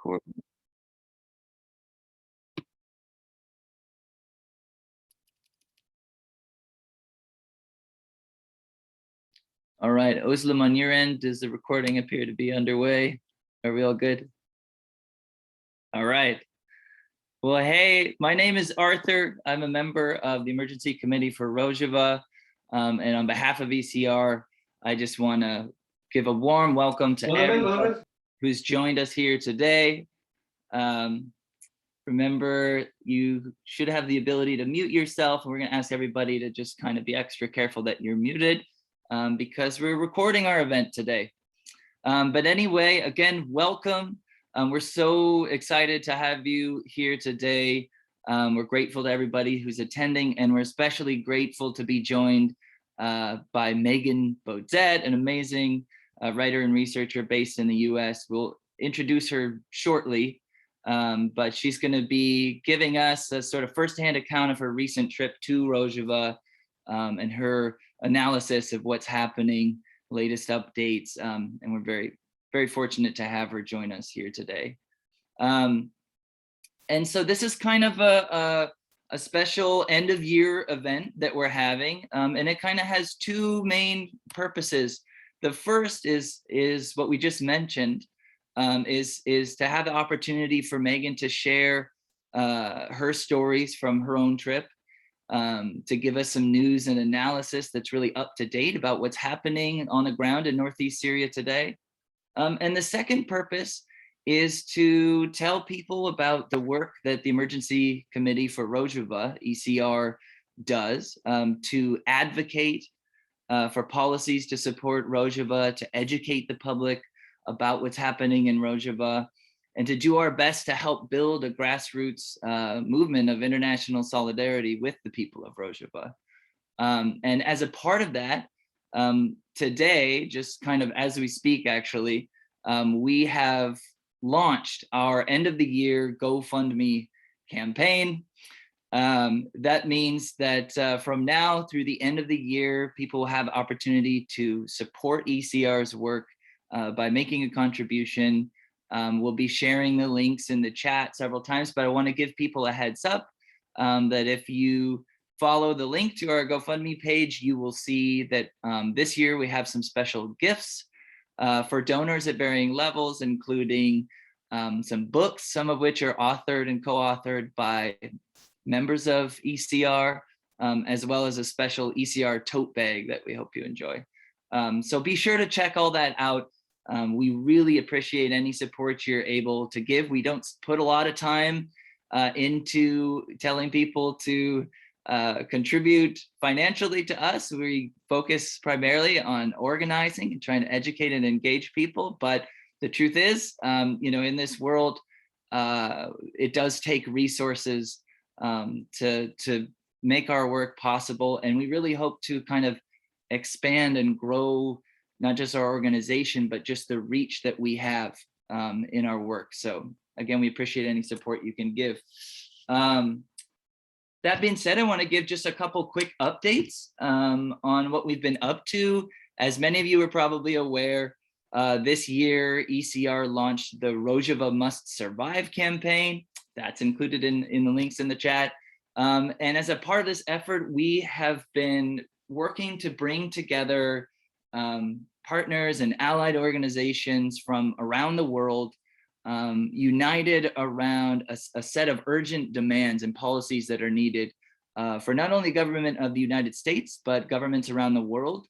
record. All right, Özlem, on your end, does the recording appear to be underway? Are we all good? All right. Well, hey, my name is Arthur. I'm a member of the Emergency Committee for Rojava. And on behalf of ECR, I just want to give a warm welcome to everyone who's joined us here today. Remember, you should have the ability to mute yourself. And we're going to ask everybody to just kind of be extra careful that you're muted because we're recording our event today. But anyway, again, welcome. We're so excited to have you here today. We're grateful to everybody who's attending, and we're especially grateful to be joined by Meghan Bodette, an amazing writer and researcher based in the US. We'll introduce her shortly, but she's going to be giving us a sort of firsthand account of her recent trip to Rojava and her analysis of what's happening, latest updates, and we're very, very fortunate to have her join us here today. And so this is kind of a special end of year event that we're having, and it kind of has two main purposes. The first is what we just mentioned, is to have the opportunity for Meghan to share her stories from her own trip, to give us some news and analysis that's really up to date about what's happening on the ground in Northeast Syria today. And the second purpose is to tell people about the work that the Emergency Committee for Rojava, ECR, does to advocate for policies to support Rojava, to educate the public about what's happening in Rojava, and to do our best to help build a grassroots movement of international solidarity with the people of Rojava. And as a part of that, today, just kind of as we speak, actually, we have launched our end of the year GoFundMe campaign. That means that from now through the end of the year, people will have opportunity to support ECR's work by making a contribution. We'll be sharing the links in the chat several times, but I want to give people a heads up that if you follow the link to our GoFundMe page, you will see that this year we have some special gifts for donors at varying levels, including some books, some of which are authored and co-authored by members of ECR, as well as a special ECR tote bag that we hope you enjoy. So be sure to check all that out. We really appreciate any support you're able to give. We don't put a lot of time into telling people to contribute financially to us. We focus primarily on organizing and trying to educate and engage people. But the truth is, in this world, it does take resources to make our work possible. And we really hope to kind of expand and grow not just our organization, but just the reach that we have in our work. So again, we appreciate any support you can give. That being said, I want to give just a couple quick updates on what we've been up to. As many of you are probably aware, this year ECR launched the Rojava Must Survive campaign. That's included in the links in the chat. And as a part of this effort, we have been working to bring together partners and allied organizations from around the world, united around a set of urgent demands and policies that are needed for not only government of the United States, but governments around the world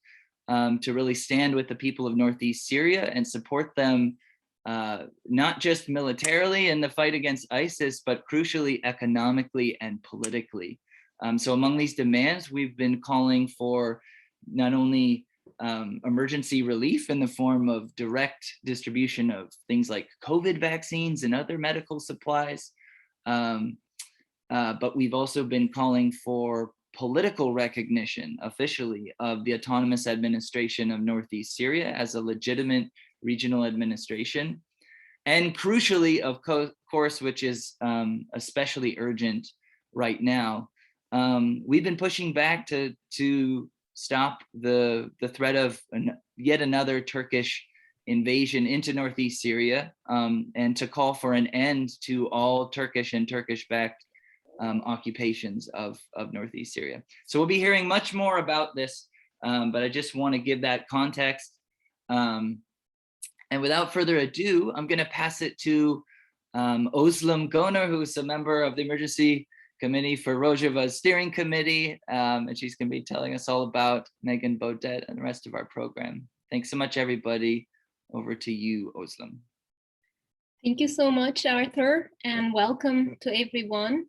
to really stand with the people of Northeast Syria and support them, not just militarily in the fight against ISIS, but crucially economically and politically. So among these demands, we've been calling for not only emergency relief in the form of direct distribution of things like COVID vaccines and other medical supplies, but we've also been calling for political recognition officially of the autonomous administration of Northeast Syria as a legitimate regional administration. And crucially, of course, which is especially urgent right now, we've been pushing back to stop the threat of yet another Turkish invasion into Northeast Syria, and to call for an end to all Turkish and Turkish-backed occupations of Northeast Syria. So we'll be hearing much more about this, but I just want to give that context. And without further ado, I'm going to pass it to Özlem Goner, who's a member of the Emergency Committee for Rojava's Steering Committee, and she's going to be telling us all about Meghan Bodette and the rest of our program. Thanks so much, everybody. Over to you, Özlem. Thank you so much, Arthur, and welcome to everyone.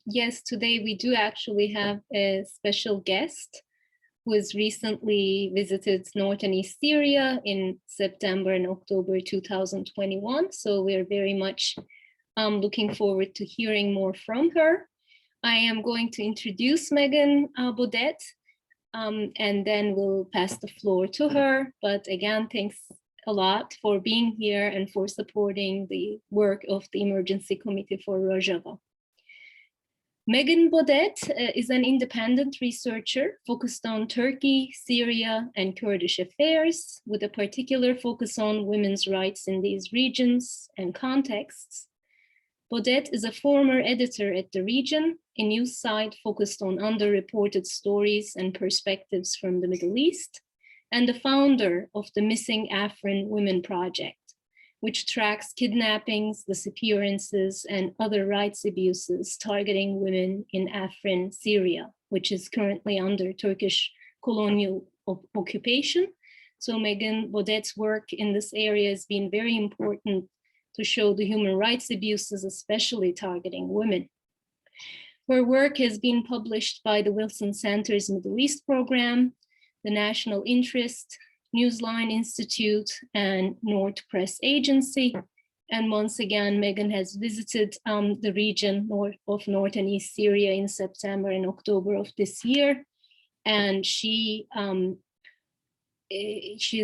Yes, today we do actually have a special guest who has recently visited North and East Syria in September and October 2021. So we're very much looking forward to hearing more from her. I am going to introduce Meghan Bodette, and then we'll pass the floor to her. But again, thanks a lot for being here and for supporting the work of the Emergency Committee for Rojava. Meghan Bodette is an independent researcher focused on Turkey, Syria, and Kurdish affairs, with a particular focus on women's rights in these regions and contexts. Bodette is a former editor at The Region, a news site focused on underreported stories and perspectives from the Middle East, and the founder of the Missing Afrin Women Project, which tracks kidnappings, disappearances, and other rights abuses targeting women in Afrin, Syria, which is currently under Turkish colonial occupation. So Meghan Bodette's work in this area has been very important to show the human rights abuses, especially targeting women. Her work has been published by the Wilson Center's Middle East program, the National Interest, Newsline Institute, and North Press Agency. And once again, Meghan has visited the region of North and East Syria in September and October of this year. And she has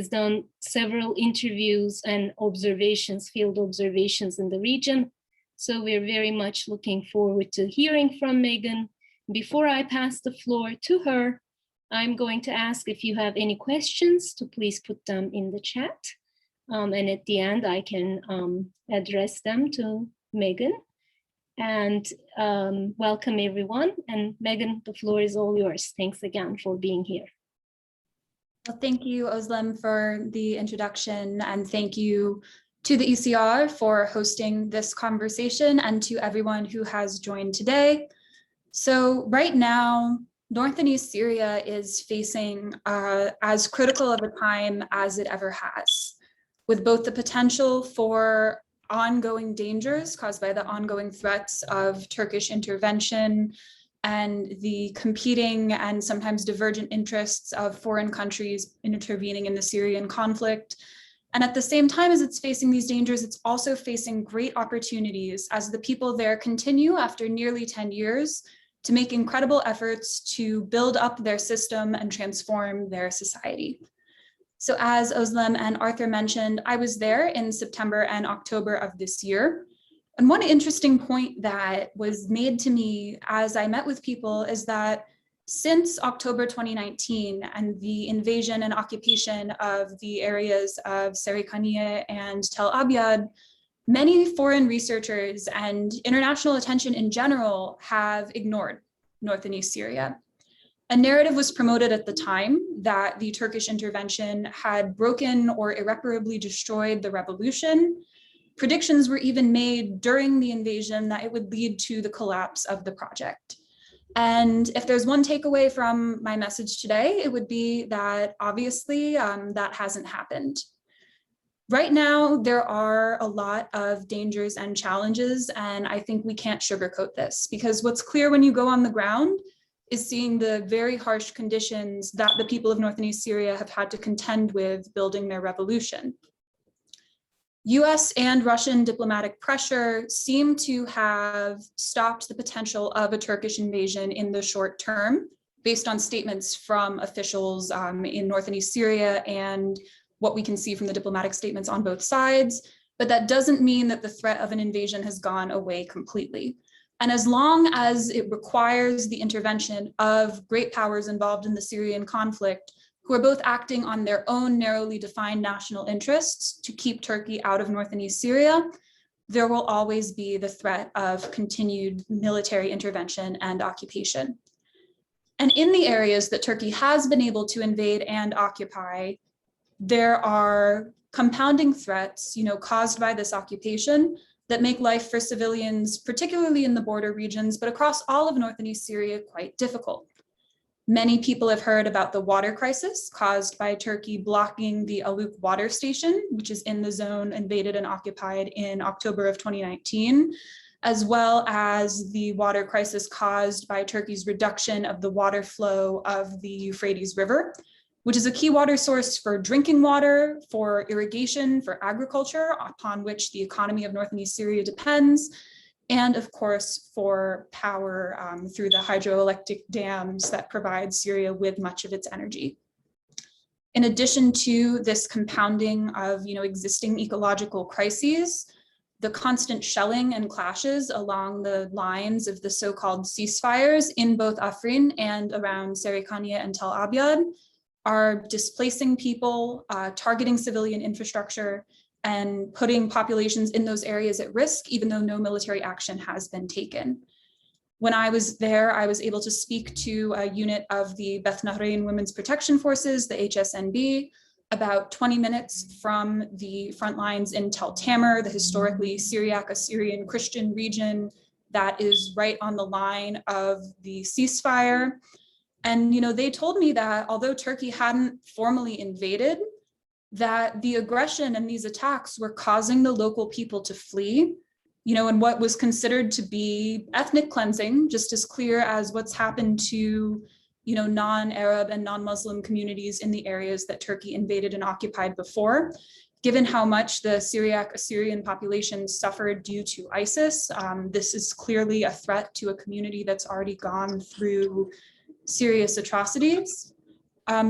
done several interviews and observations, field observations in the region. So we're very much looking forward to hearing from Meghan. Before I pass the floor to her, I'm going to ask if you have any questions to please put them in the chat. And at the end, I can address them to Meghan. And welcome everyone. And Meghan, the floor is all yours. Thanks again for being here. Well, thank you, Özlem, for the introduction, and thank you to the ECR for hosting this conversation, and to everyone who has joined today. So right now, North and East Syria is facing as critical of a time as it ever has, with both the potential for ongoing dangers caused by the ongoing threats of Turkish intervention and the competing and sometimes divergent interests of foreign countries intervening in the Syrian conflict. And at the same time as it's facing these dangers, it's also facing great opportunities as the people there continue, after nearly 10 years, to make incredible efforts to build up their system and transform their society. So as Özlem and Arthur mentioned, I was there in September and October of this year. And one interesting point that was made to me as I met with people is that since October 2019 and the invasion and occupation of the areas of Sarikaniye and Tel Abyad, many foreign researchers and international attention in general have ignored North and East Syria. A narrative was promoted at the time that the Turkish intervention had broken or irreparably destroyed the revolution. Predictions were even made during the invasion that it would lead to the collapse of the project. And if there's one takeaway from my message today, it would be that obviously that hasn't happened. Right now, there are a lot of dangers and challenges, and I think we can't sugarcoat this, because what's clear when you go on the ground is seeing the very harsh conditions that the people of North and East Syria have had to contend with building their revolution. US and Russian diplomatic pressure seem to have stopped the potential of a Turkish invasion in the short term, based on statements from officials in North and East Syria and what we can see from the diplomatic statements on both sides. But that doesn't mean that the threat of an invasion has gone away completely. And as long as it requires the intervention of great powers involved in the Syrian conflict, who are both acting on their own narrowly defined national interests to keep Turkey out of North and East Syria, there will always be the threat of continued military intervention and occupation. And in the areas that Turkey has been able to invade and occupy, there are compounding threats, caused by this occupation that make life for civilians, particularly in the border regions, but across all of North and East Syria, quite difficult. Many people have heard about the water crisis caused by Turkey blocking the Aluk water station, which is in the zone invaded and occupied in October of 2019, as well as the water crisis caused by Turkey's reduction of the water flow of the Euphrates River, which is a key water source for drinking water, for irrigation, for agriculture, upon which the economy of North and East Syria depends, and of course for power through the hydroelectric dams that provide Syria with much of its energy. In addition to this compounding of existing ecological crises, the constant shelling and clashes along the lines of the so-called ceasefires in both Afrin and around Serikaniye and Tel Abyad are displacing people, targeting civilian infrastructure, and putting populations in those areas at risk, even though no military action has been taken. When I was there, I was able to speak to a unit of the Beth Nahrain Women's Protection Forces, the HSNB, about 20 minutes from the front lines in Tel Tamer, the historically Syriac Assyrian Christian region that is right on the line of the ceasefire. And they told me that although Turkey hadn't formally invaded, that the aggression and these attacks were causing the local people to flee, and what was considered to be ethnic cleansing, just as clear as what's happened to, non-Arab and non-Muslim communities in the areas that Turkey invaded and occupied before. Given how much the Syriac Assyrian population suffered due to ISIS, this is clearly a threat to a community that's already gone through serious atrocities.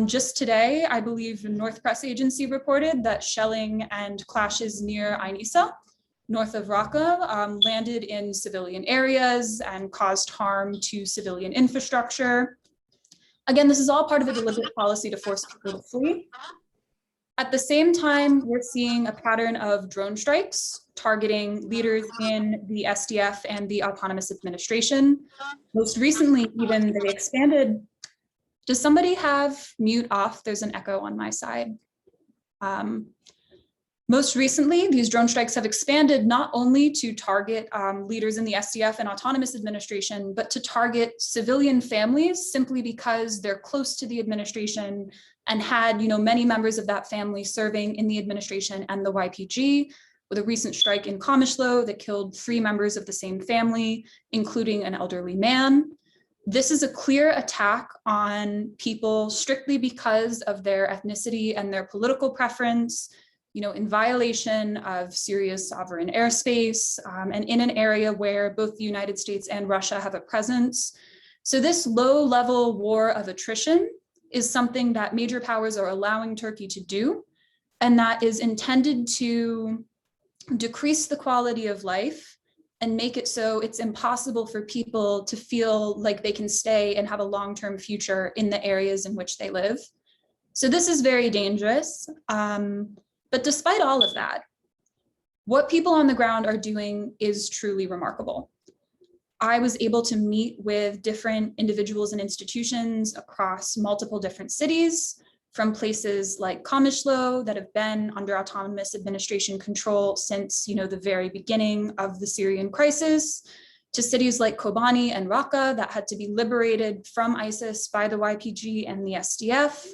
Just today, I believe the North Press Agency reported that shelling and clashes near Ain Issa, north of Raqqa, landed in civilian areas and caused harm to civilian infrastructure. Again, this is all part of a deliberate policy to force people to flee. At the same time, we're seeing a pattern of drone strikes targeting leaders in the SDF and the autonomous administration. Most recently, even they expanded. Does somebody have mute off? There's an echo on my side. Most recently, these drone strikes have expanded not only to target leaders in the SDF and autonomous administration, but to target civilian families simply because they're close to the administration and had many members of that family serving in the administration and the YPG, with a recent strike in Kamishlo that killed 3 members of the same family, including an elderly man. This is a clear attack on people strictly because of their ethnicity and their political preference, in violation of Syria's sovereign airspace, and in an area where both the United States and Russia have a presence. So this low-level war of attrition is something that major powers are allowing Turkey to do, and that is intended to decrease the quality of life and make it so it's impossible for people to feel like they can stay and have a long-term future in the areas in which they live. So this is very dangerous. But despite all of that, what people on the ground are doing is truly remarkable. I was able to meet with different individuals and institutions across multiple different cities, from places like Kamishlo that have been under autonomous administration control since the very beginning of the Syrian crisis, to cities like Kobani and Raqqa that had to be liberated from ISIS by the YPG and the SDF,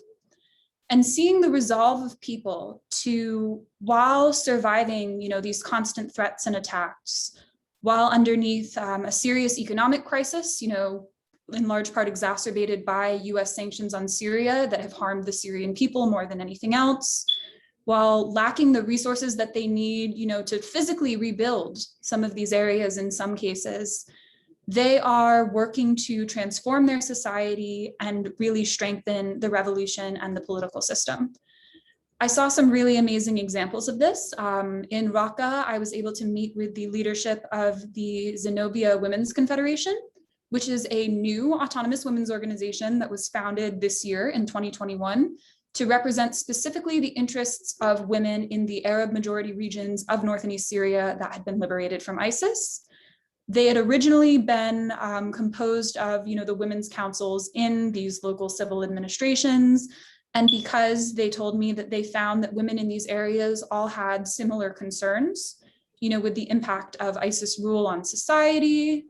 and seeing the resolve of people to, while surviving these constant threats and attacks, while underneath a serious economic crisis, in large part exacerbated by US sanctions on Syria that have harmed the Syrian people more than anything else, while lacking the resources that they need, to physically rebuild some of these areas in some cases, they are working to transform their society and really strengthen the revolution and the political system. I saw some really amazing examples of this. In Raqqa, I was able to meet with the leadership of the Zenobia Women's Confederation, which is a new autonomous women's organization that was founded this year in 2021 to represent specifically the interests of women in the Arab majority regions of North and East Syria that had been liberated from ISIS. They had originally been composed of, the women's councils in these local civil administrations. And because they told me that they found that women in these areas all had similar concerns, with the impact of ISIS rule on society,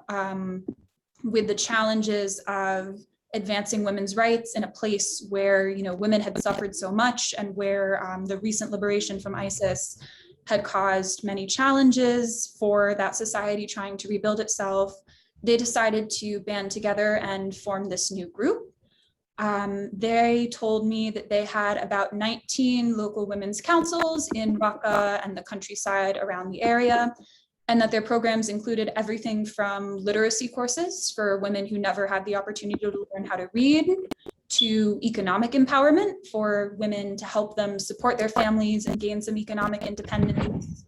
with the challenges of advancing women's rights in a place where, women had suffered so much and where the recent liberation from ISIS had caused many challenges for that society trying to rebuild itself, they decided to band together and form this new group. They told me that they had about 19 local women's councils in Raqqa and the countryside around the area, and that their programs included everything from literacy courses for women who never had the opportunity to learn how to read, to economic empowerment for women to help them support their families and gain some economic independence,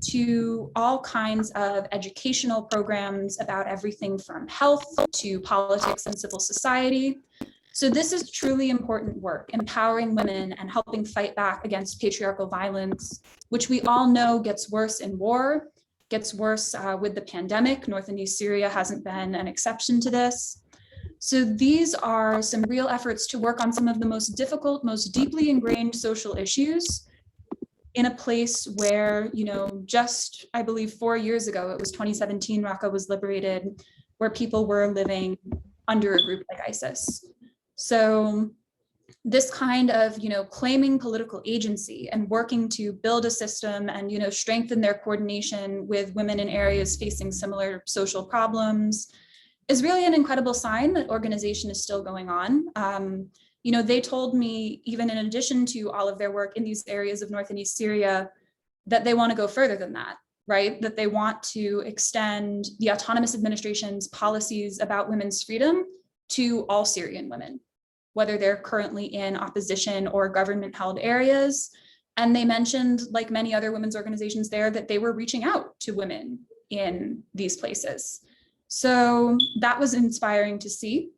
to all kinds of educational programs about everything from health to politics and civil society. So this is truly important work, empowering women and helping fight back against patriarchal violence, which we all know gets worse in war, gets worse with the pandemic. North and East Syria hasn't been an exception to this. So these are some real efforts to work on some of the most difficult, most deeply ingrained social issues in a place where, just, I believe 4 years ago, it was 2017, Raqqa was liberated, where people were living under a group like ISIS. So this kind of, claiming political agency and working to build a system and, strengthen their coordination with women in areas facing similar social problems is really an incredible sign that organization is still going on. They told me, even in addition to all of their work in these areas of North and East Syria, that they want to go further than that, right? That they want to extend the autonomous administration's policies about women's freedom to all Syrian women, whether they're currently in opposition or government-held areas. And they mentioned, like many other women's organizations there, that they were reaching out to women in these places. So that was inspiring to see.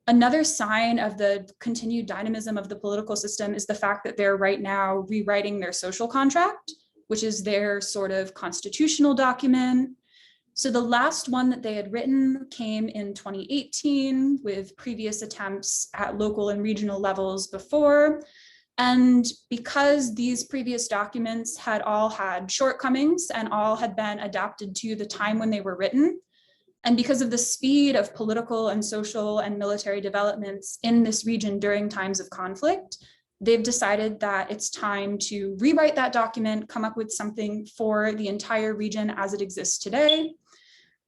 Another sign of the continued dynamism of the political system is the fact that they're right now rewriting their social contract, which is their sort of constitutional document. So the last one that they had written came in 2018 with previous attempts at local and regional levels before. And because these previous documents had all had shortcomings and all had been adapted to the time when they were written, and because of the speed of political and social and military developments in this region during times of conflict, they've decided that it's time to rewrite that document, come up with something for the entire region as it exists today.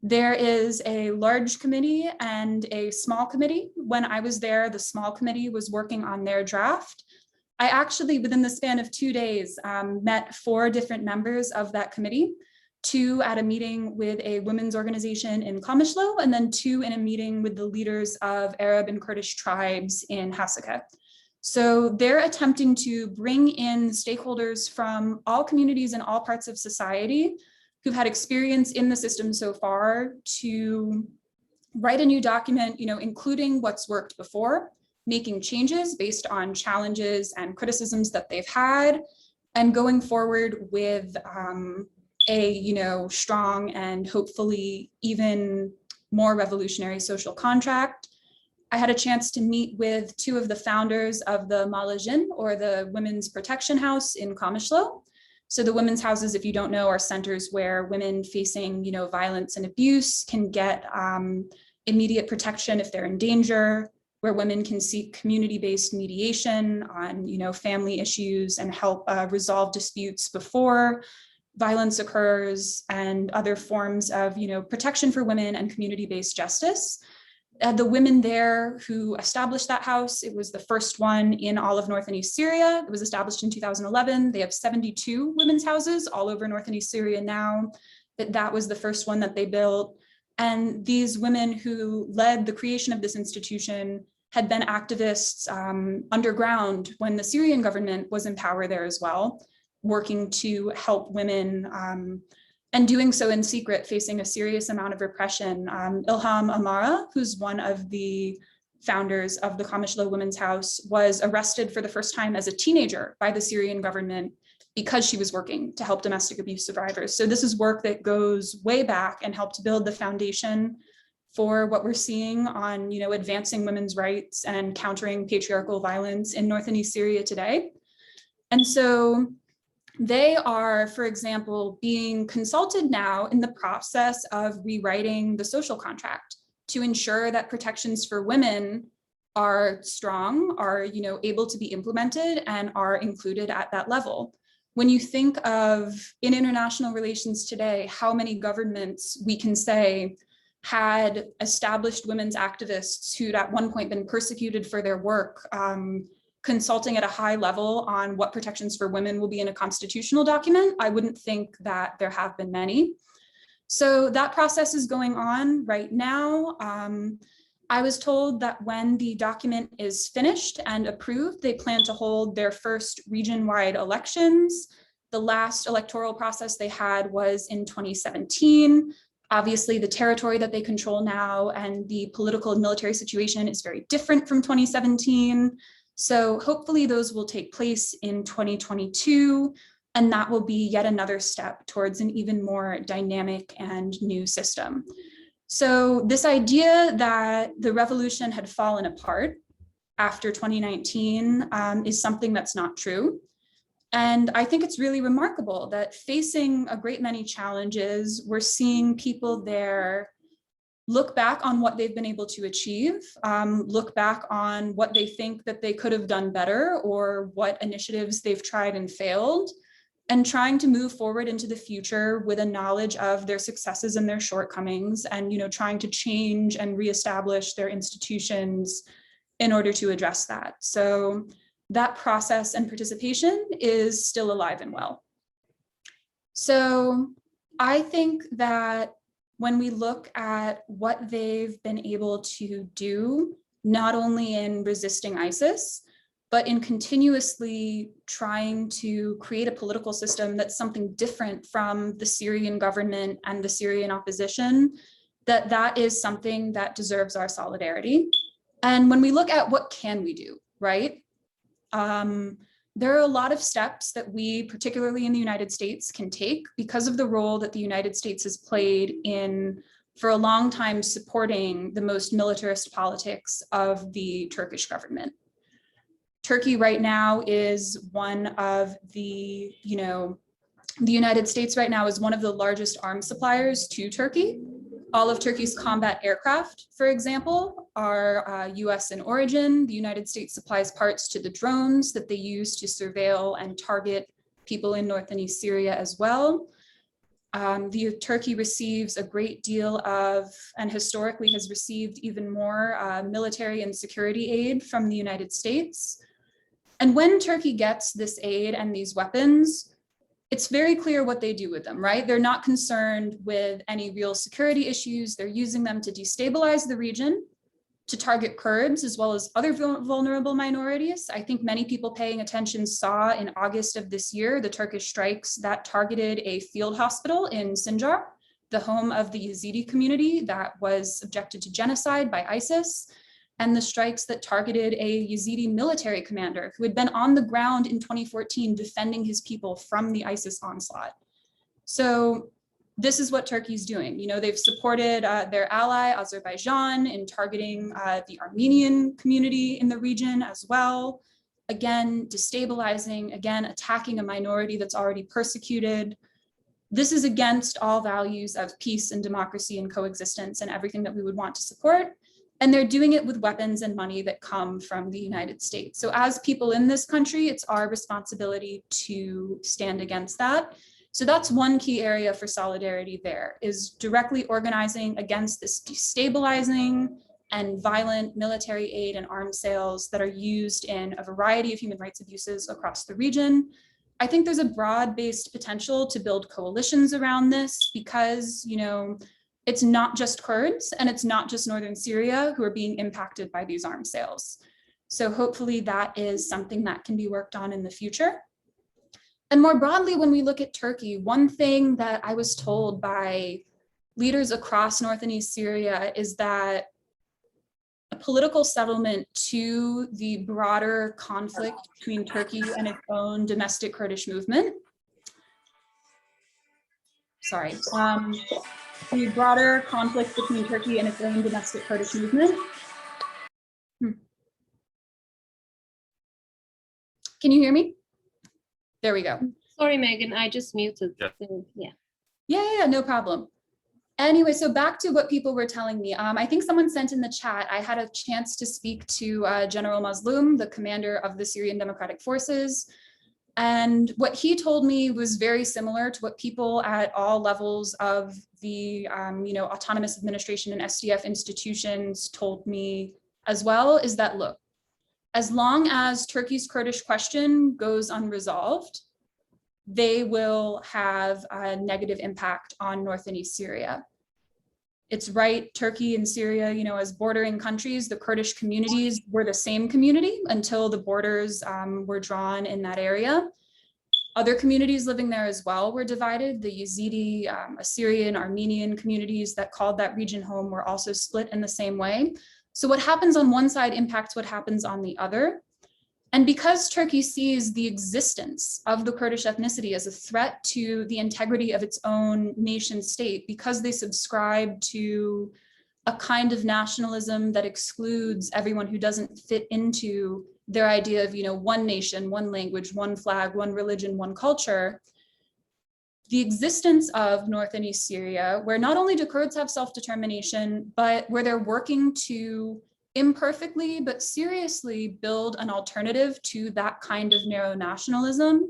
There is a large committee and a small committee. When I was there, the small committee was working on their draft. I actually, within the span of 2 days, met 4 different members of that committee, 2 at a meeting with a women's organization in Qamishlo, and then 2 in a meeting with the leaders of Arab and Kurdish tribes in Hasaka. So they're attempting to bring in stakeholders from all communities and all parts of society who've had experience in the system so far to write a new document, including what's worked before, making changes based on challenges and criticisms that they've had, and going forward with a strong and hopefully even more revolutionary social contract. I had a chance to meet with 2 of the founders of the Malajin, or the Women's Protection House in Qamishlo. So the women's houses, if you don't know, are centers where women facing, violence and abuse can get immediate protection if they're in danger, where women can seek community-based mediation on, family issues and help resolve disputes before violence occurs, and other forms of, protection for women and community-based justice. The women there who established that house, it was the first one in all of North and East Syria. It was established in 2011. They have 72 women's houses all over North and East Syria now. That was the first one that they built. And these women who led the creation of this institution had been activists underground when the Syrian government was in power there as well, working to help women and doing so in secret, facing a serious amount of repression. Ilham Amara, who's one of the founders of the Kamishlo Women's House, was arrested for the first time as a teenager by the Syrian government because she was working to help domestic abuse survivors. So this is work that goes way back and helped build the foundation for what we're seeing on, advancing women's rights and countering patriarchal violence in North and East Syria today. And so they are, for example, being consulted now in the process of rewriting the social contract to ensure that protections for women are strong, are able to be implemented and are included at that level. When you think of in international relations today, how many governments we can say had established women's activists who'd at one point been persecuted for their work, consulting at a high level on what protections for women will be in a constitutional document, I wouldn't think that there have been many. So that process is going on right now. I was told that when the document is finished and approved, they plan to hold their first region-wide elections. The last electoral process they had was in 2017. Obviously, the territory that they control now and the political and military situation is very different from 2017. So hopefully those will take place in 2022, and that will be yet another step towards an even more dynamic and new system. So this idea that the revolution had fallen apart after 2019 is something that's not true. And I think it's really remarkable that facing a great many challenges, we're seeing people there look back on what they've been able to achieve, look back on what they think that they could have done better or what initiatives they've tried and failed, and trying to move forward into the future with a knowledge of their successes and their shortcomings, and trying to change and reestablish their institutions in order to address that. So that process and participation is still alive and well. So I think that when we look at what they've been able to do, not only in resisting ISIS, but in continuously trying to create a political system that's something different from the Syrian government and the Syrian opposition, that is something that deserves our solidarity. And when we look at what can we do, right? There are a lot of steps that we, particularly in the United States, can take because of the role that the United States has played in, for a long time, supporting the most militarist politics of the Turkish government. Turkey right now is one of the United States right now is one of the largest arms suppliers to Turkey. All of Turkey's combat aircraft, for example, are US in origin. The United States supplies parts to the drones that they use to surveil and target people in North and East Syria as well. Turkey receives a great deal of, and historically has received even more military and security aid from the United States. And when Turkey gets this aid and these weapons, it's very clear what they do with them, right? They're not concerned with any real security issues. They're using them to destabilize the region, to target Kurds, as well as other vulnerable minorities. I think many people paying attention saw in August of this year, the Turkish strikes that targeted a field hospital in Sinjar, the home of the Yazidi community that was subjected to genocide by ISIS, and the strikes that targeted a Yazidi military commander who had been on the ground in 2014 defending his people from the ISIS onslaught. So this is what Turkey's doing. They've supported their ally, Azerbaijan, in targeting the Armenian community in the region as well. Again, destabilizing, again, attacking a minority that's already persecuted. This is against all values of peace and democracy and coexistence and everything that we would want to support. And they're doing it with weapons and money that come from the United States. So as people in this country, it's our responsibility to stand against that. So that's one key area for solidarity there, is directly organizing against this destabilizing and violent military aid and arms sales that are used in a variety of human rights abuses across the region. I think there's a broad-based potential to build coalitions around this because, it's not just Kurds and it's not just Northern Syria who are being impacted by these arms sales. So hopefully that is something that can be worked on in the future. And more broadly, when we look at Turkey, one thing that I was told by leaders across North and East Syria is that a political settlement to the broader conflict between Turkey and its own domestic Kurdish movement, the broader conflict between Turkey and its own domestic Kurdish movement. Can you hear me? There we go. Sorry, Megan, I just muted. Yeah. Yeah, no problem. Anyway, so back to what people were telling me. I think someone sent in the chat, I had a chance to speak to General Mazloum, the commander of the Syrian Democratic Forces. And what he told me was very similar to what people at all levels of the autonomous administration and SDF institutions told me as well, is that, look, as long as Turkey's Kurdish question goes unresolved, they will have a negative impact on North and East Syria. It's right, Turkey and Syria, as bordering countries, the Kurdish communities were the same community until the borders were drawn in that area. Other communities living there as well were divided. The Yazidi, Assyrian, Armenian communities that called that region home were also split in the same way. So what happens on one side impacts what happens on the other. And because Turkey sees the existence of the Kurdish ethnicity as a threat to the integrity of its own nation state, because they subscribe to a kind of nationalism that excludes everyone who doesn't fit into their idea of, one nation, one language, one flag, one religion, one culture, the existence of North and East Syria, where not only do Kurds have self-determination, but where they're working to imperfectly but seriously build an alternative to that kind of narrow nationalism.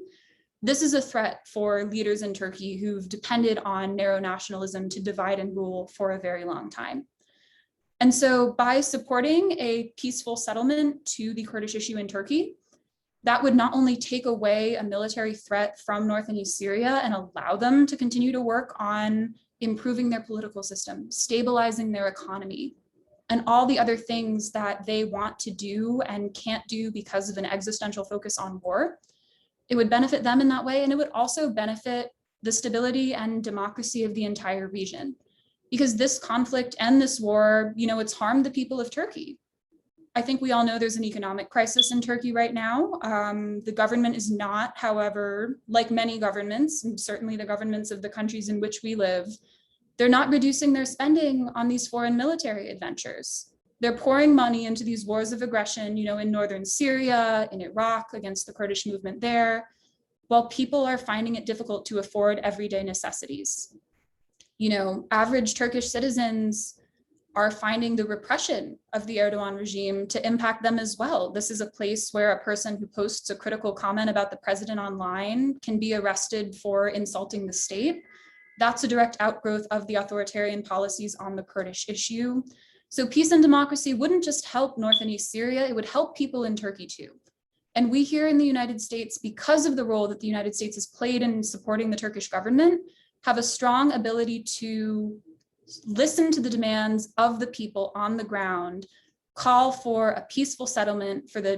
This is a threat for leaders in Turkey who've depended on narrow nationalism to divide and rule for a very long time. And so by supporting a peaceful settlement to the Kurdish issue in Turkey, that would not only take away a military threat from North and East Syria and allow them to continue to work on improving their political system, stabilizing their economy, and all the other things that they want to do and can't do because of an existential focus on war. It would benefit them in that way, and it would also benefit the stability and democracy of the entire region. Because this conflict and this war, it's harmed the people of Turkey. I think we all know there's an economic crisis in Turkey right now. The government is not, however, like many governments, and certainly the governments of the countries in which we live, they're not reducing their spending on these foreign military adventures. They're pouring money into these wars of aggression, in northern Syria, in Iraq, against the Kurdish movement there, while people are finding it difficult to afford everyday necessities. Average Turkish citizens are finding the repression of the Erdogan regime to impact them as well. This is a place where a person who posts a critical comment about the president online can be arrested for insulting the state. That's a direct outgrowth of the authoritarian policies on the Kurdish issue. So peace and democracy wouldn't just help North and East Syria, it would help people in Turkey too. And we here in the United States, because of the role that the United States has played in supporting the Turkish government, have a strong ability to listen to the demands of the people on the ground, call for a peaceful settlement for the,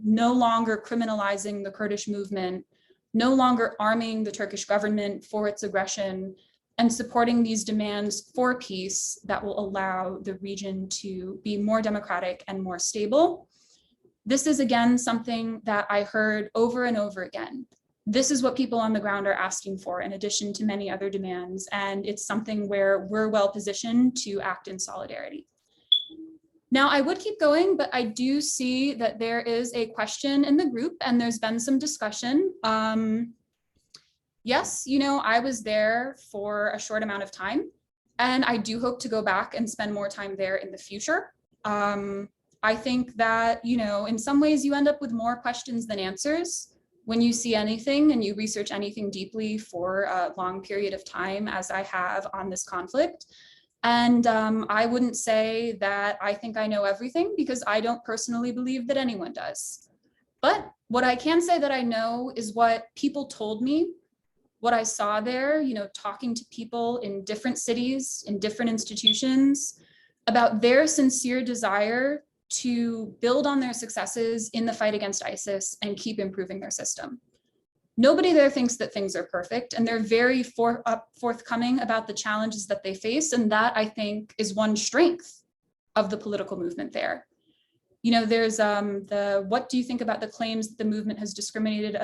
no longer criminalizing the Kurdish movement, no longer arming the Turkish government for its aggression, and supporting these demands for peace that will allow the region to be more democratic and more stable. This is, again, something that I heard over and over again. This is what people on the ground are asking for, in addition to many other demands, and it's something where we're well positioned to act in solidarity. Now, I would keep going, but I do see that there is a question in the group and there's been some discussion. Yes, I was there for a short amount of time, and I do hope to go back and spend more time there in the future. I think that, in some ways you end up with more questions than answers when you see anything and you research anything deeply for a long period of time, as I have on this conflict. And I wouldn't say that I think I know everything, because I don't personally believe that anyone does. But what I can say that I know is what people told me, what I saw there, talking to people in different cities, in different institutions, about their sincere desire to build on their successes in the fight against ISIS and keep improving their system. Nobody there thinks that things are perfect, and they're very forthcoming about the challenges that they face. And that, I think, is one strength of the political movement there. You know, there's what do you think about the claims that the movement has discriminated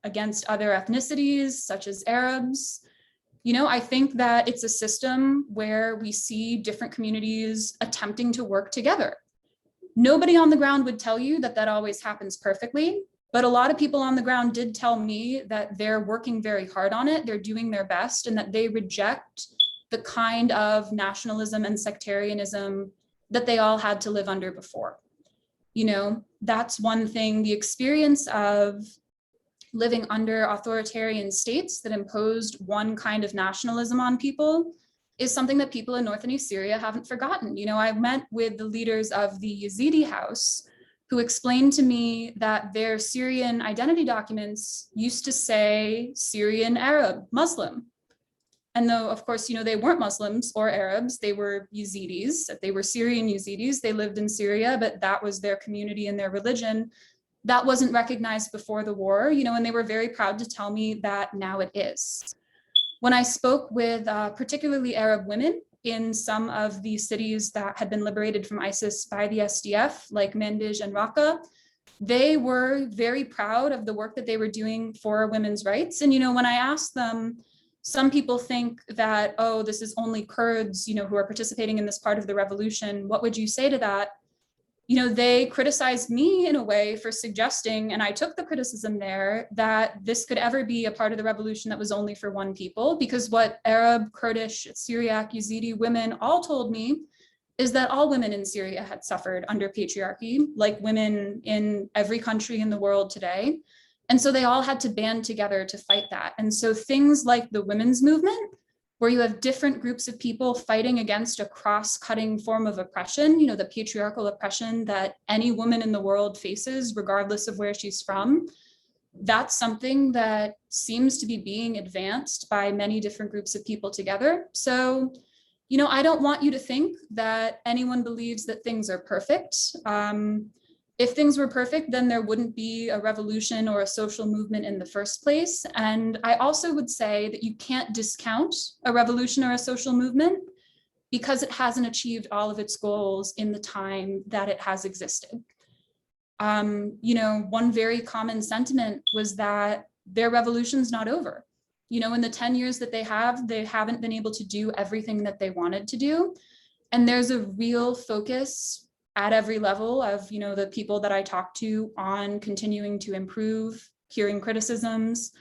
against other ethnicities, such as Arabs? You know, I think that it's a system where we see different communities attempting to work together. Nobody on the ground would tell you that that always happens perfectly. But a lot of people on the ground did tell me that they're working very hard on it, they're doing their best, and that they reject the kind of nationalism and sectarianism that they all had to live under before. You know, that's one thing. The experience of living under authoritarian states that imposed one kind of nationalism on people is something that people in North and East Syria haven't forgotten. You know, I met with the leaders of the Yazidi house, who explained to me that their Syrian identity documents used to say Syrian Arab Muslim. And though, of course, you know, they weren't Muslims or Arabs, they were Yazidis, they were Syrian Yazidis, they lived in Syria, but that was their community and their religion. That wasn't recognized before the war, you know, and they were very proud to tell me that now it is. When I spoke with particularly Arab women in some of the cities that had been liberated from ISIS by the SDF, like Manbij and Raqqa, they were very proud of the work that they were doing for women's rights. And, you know, when I asked them, some people think that, oh, this is only Kurds, you know, who are participating in this part of the revolution. What would you say to that? You know, they criticized me in a way for suggesting, and I took the criticism there, that this could ever be a part of the revolution that was only for one people, because what Arab, Kurdish, Syriac, Yazidi women all told me is that all women in Syria had suffered under patriarchy, like women in every country in the world today. And so they all had to band together to fight that. And so things like the women's movement, where you have different groups of people fighting against a cross-cutting form of oppression, you know, the patriarchal oppression that any woman in the world faces, regardless of where she's from, that's something that seems to be being advanced by many different groups of people together. So, you know, I don't want you to think that anyone believes that things are perfect. If things were perfect, then there wouldn't be a revolution or a social movement in the first place. And I also would say that you can't discount a revolution or a social movement because it hasn't achieved all of its goals in the time that it has existed. You know, one very common sentiment was that their revolution's not over. You know, in the 10 years that they haven't been able to do everything that they wanted to do. And there's a real focus at every level of, you know, the people that I talk to on continuing to improve, hearing criticisms.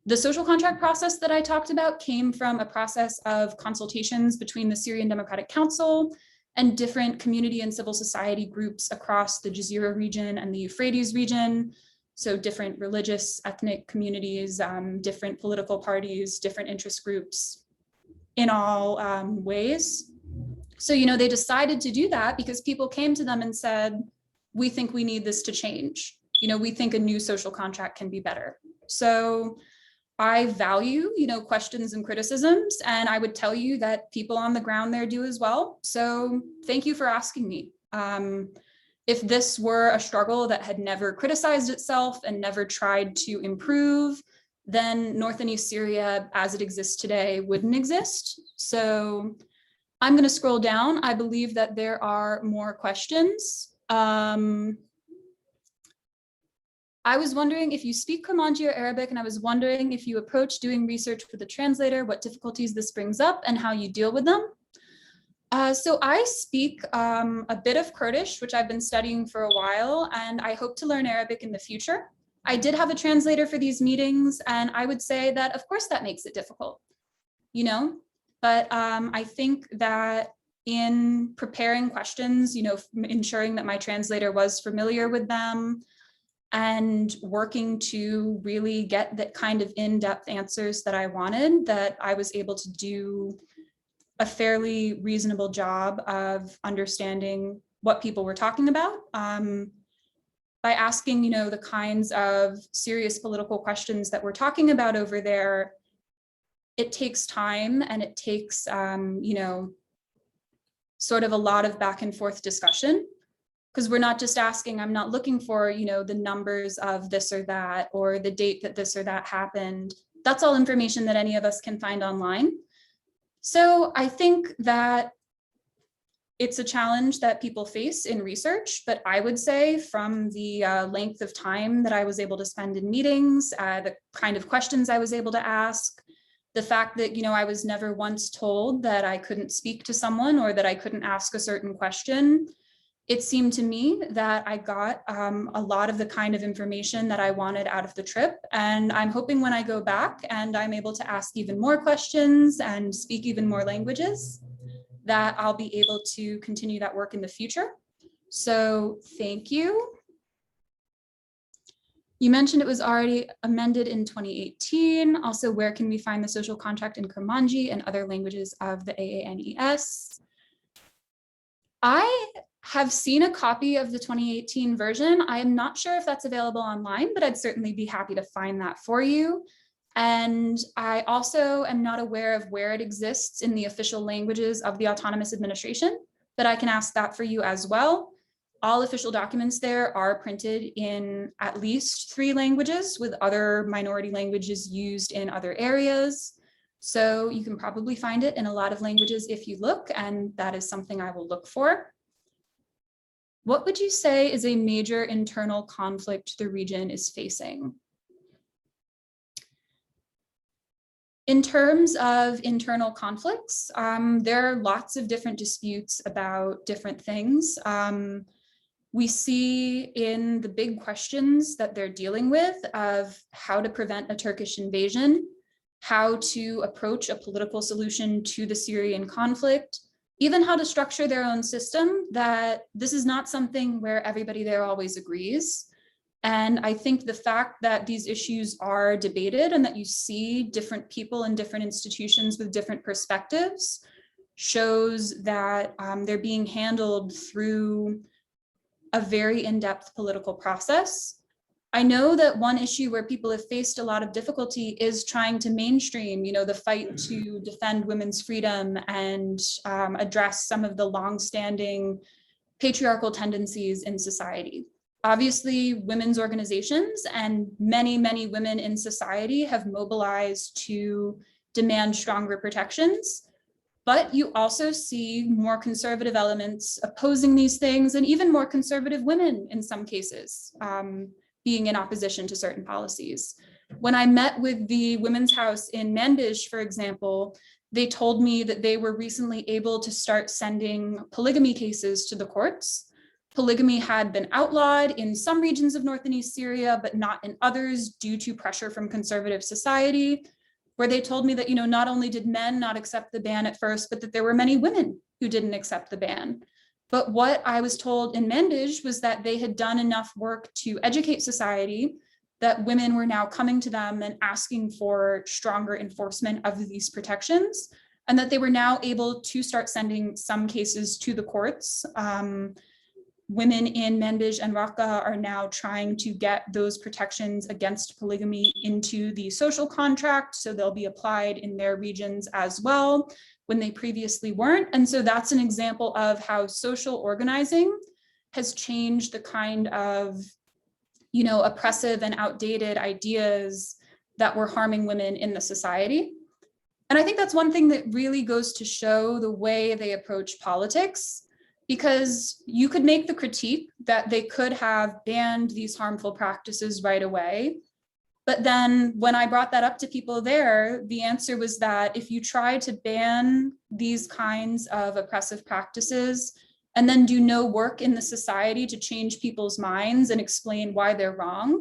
The social contract process that I talked about came from a process of consultations between the Syrian Democratic Council and different community and civil society groups across the Jazeera region and the Euphrates region. So different religious, ethnic communities, different political parties, different interest groups in all ways. So, you know, they decided to do that because people came to them and said, we think we need this to change. You know, we think a new social contract can be better. So I value, you know, questions and criticisms, and I would tell you that people on the ground there do as well. So thank you for asking me. If this were a struggle that had never criticized itself and never tried to improve, then North and East Syria as it exists today wouldn't exist. So I'm going to scroll down. I believe that there are more questions. I was wondering if you speak Kurmanji or Arabic, and I was wondering if you approach doing research with a translator, what difficulties this brings up and how you deal with them. So I speak a bit of Kurdish, which I've been studying for a while, and I hope to learn Arabic in the future. I did have a translator for these meetings, and I would say that, of course, that makes it difficult, you know? But I think that in preparing questions, you know, ensuring that my translator was familiar with them and working to really get that kind of in-depth answers that I wanted, that I was able to do a fairly reasonable job of understanding what people were talking about by asking, you know, the kinds of serious political questions that we're talking about over there. It takes time and it takes, you know, sort of a lot of back and forth discussion. Because we're not just asking, I'm not looking for, the numbers of this or that, or the date that this or that happened. That's all information that any of us can find online. So I think that it's a challenge that people face in research, but I would say from the length of time that I was able to spend in meetings, the kind of questions I was able to ask, the fact that, I was never once told that I couldn't speak to someone or that I couldn't ask a certain question, it seemed to me that I got a lot of the kind of information that I wanted out of the trip. And I'm hoping when I go back and I'm able to ask even more questions and speak even more languages, that I'll be able to continue that work in the future. So thank you. You mentioned it was already amended in 2018. Also, where can we find the social contract in Kurmanji and other languages of the AANES? I have seen a copy of the 2018 version. I am not sure if that's available online, but I'd certainly be happy to find that for you. And I also am not aware of where it exists in the official languages of the autonomous administration, but I can ask that for you as well. All official documents there are printed in at least 3 languages, with other minority languages used in other areas. So you can probably find it in a lot of languages if you look, and that is something I will look for. What would you say is a major internal conflict the region is facing? In terms of internal conflicts, there are lots of different disputes about different things. We see in the big questions that they're dealing with of how to prevent a Turkish invasion, how to approach a political solution to the Syrian conflict, even how to structure their own system, that this is not something where everybody there always agrees. And I think the fact that these issues are debated and that you see different people in different institutions with different perspectives shows that they're being handled through a very in-depth political process. I know that one issue where people have faced a lot of difficulty is trying to mainstream, the fight to defend women's freedom and address some of the longstanding patriarchal tendencies in society. Obviously, women's organizations and many, many women in society have mobilized to demand stronger protections, but you also see more conservative elements opposing these things, and even more conservative women in some cases being in opposition to certain policies. When I met with the Women's House in Manbij, for example, they told me that they were recently able to start sending polygamy cases to the courts. Polygamy had been outlawed in some regions of North and East Syria, but not in others due to pressure from conservative society, where they told me that, not only did men not accept the ban at first, but that there were many women who didn't accept the ban. But what I was told in Manbij was that they had done enough work to educate society, that women were now coming to them and asking for stronger enforcement of these protections, and that they were now able to start sending some cases to the courts. Women in Manbij and Raqqa are now trying to get those protections against polygamy into the social contract, so they'll be applied in their regions as well when they previously weren't. And so that's an example of how social organizing has changed the kind of, oppressive and outdated ideas that were harming women in the society. And I think that's one thing that really goes to show the way they approach politics, because you could make the critique that they could have banned these harmful practices right away. But then when I brought that up to people there, the answer was that if you try to ban these kinds of oppressive practices and then do no work in the society to change people's minds and explain why they're wrong,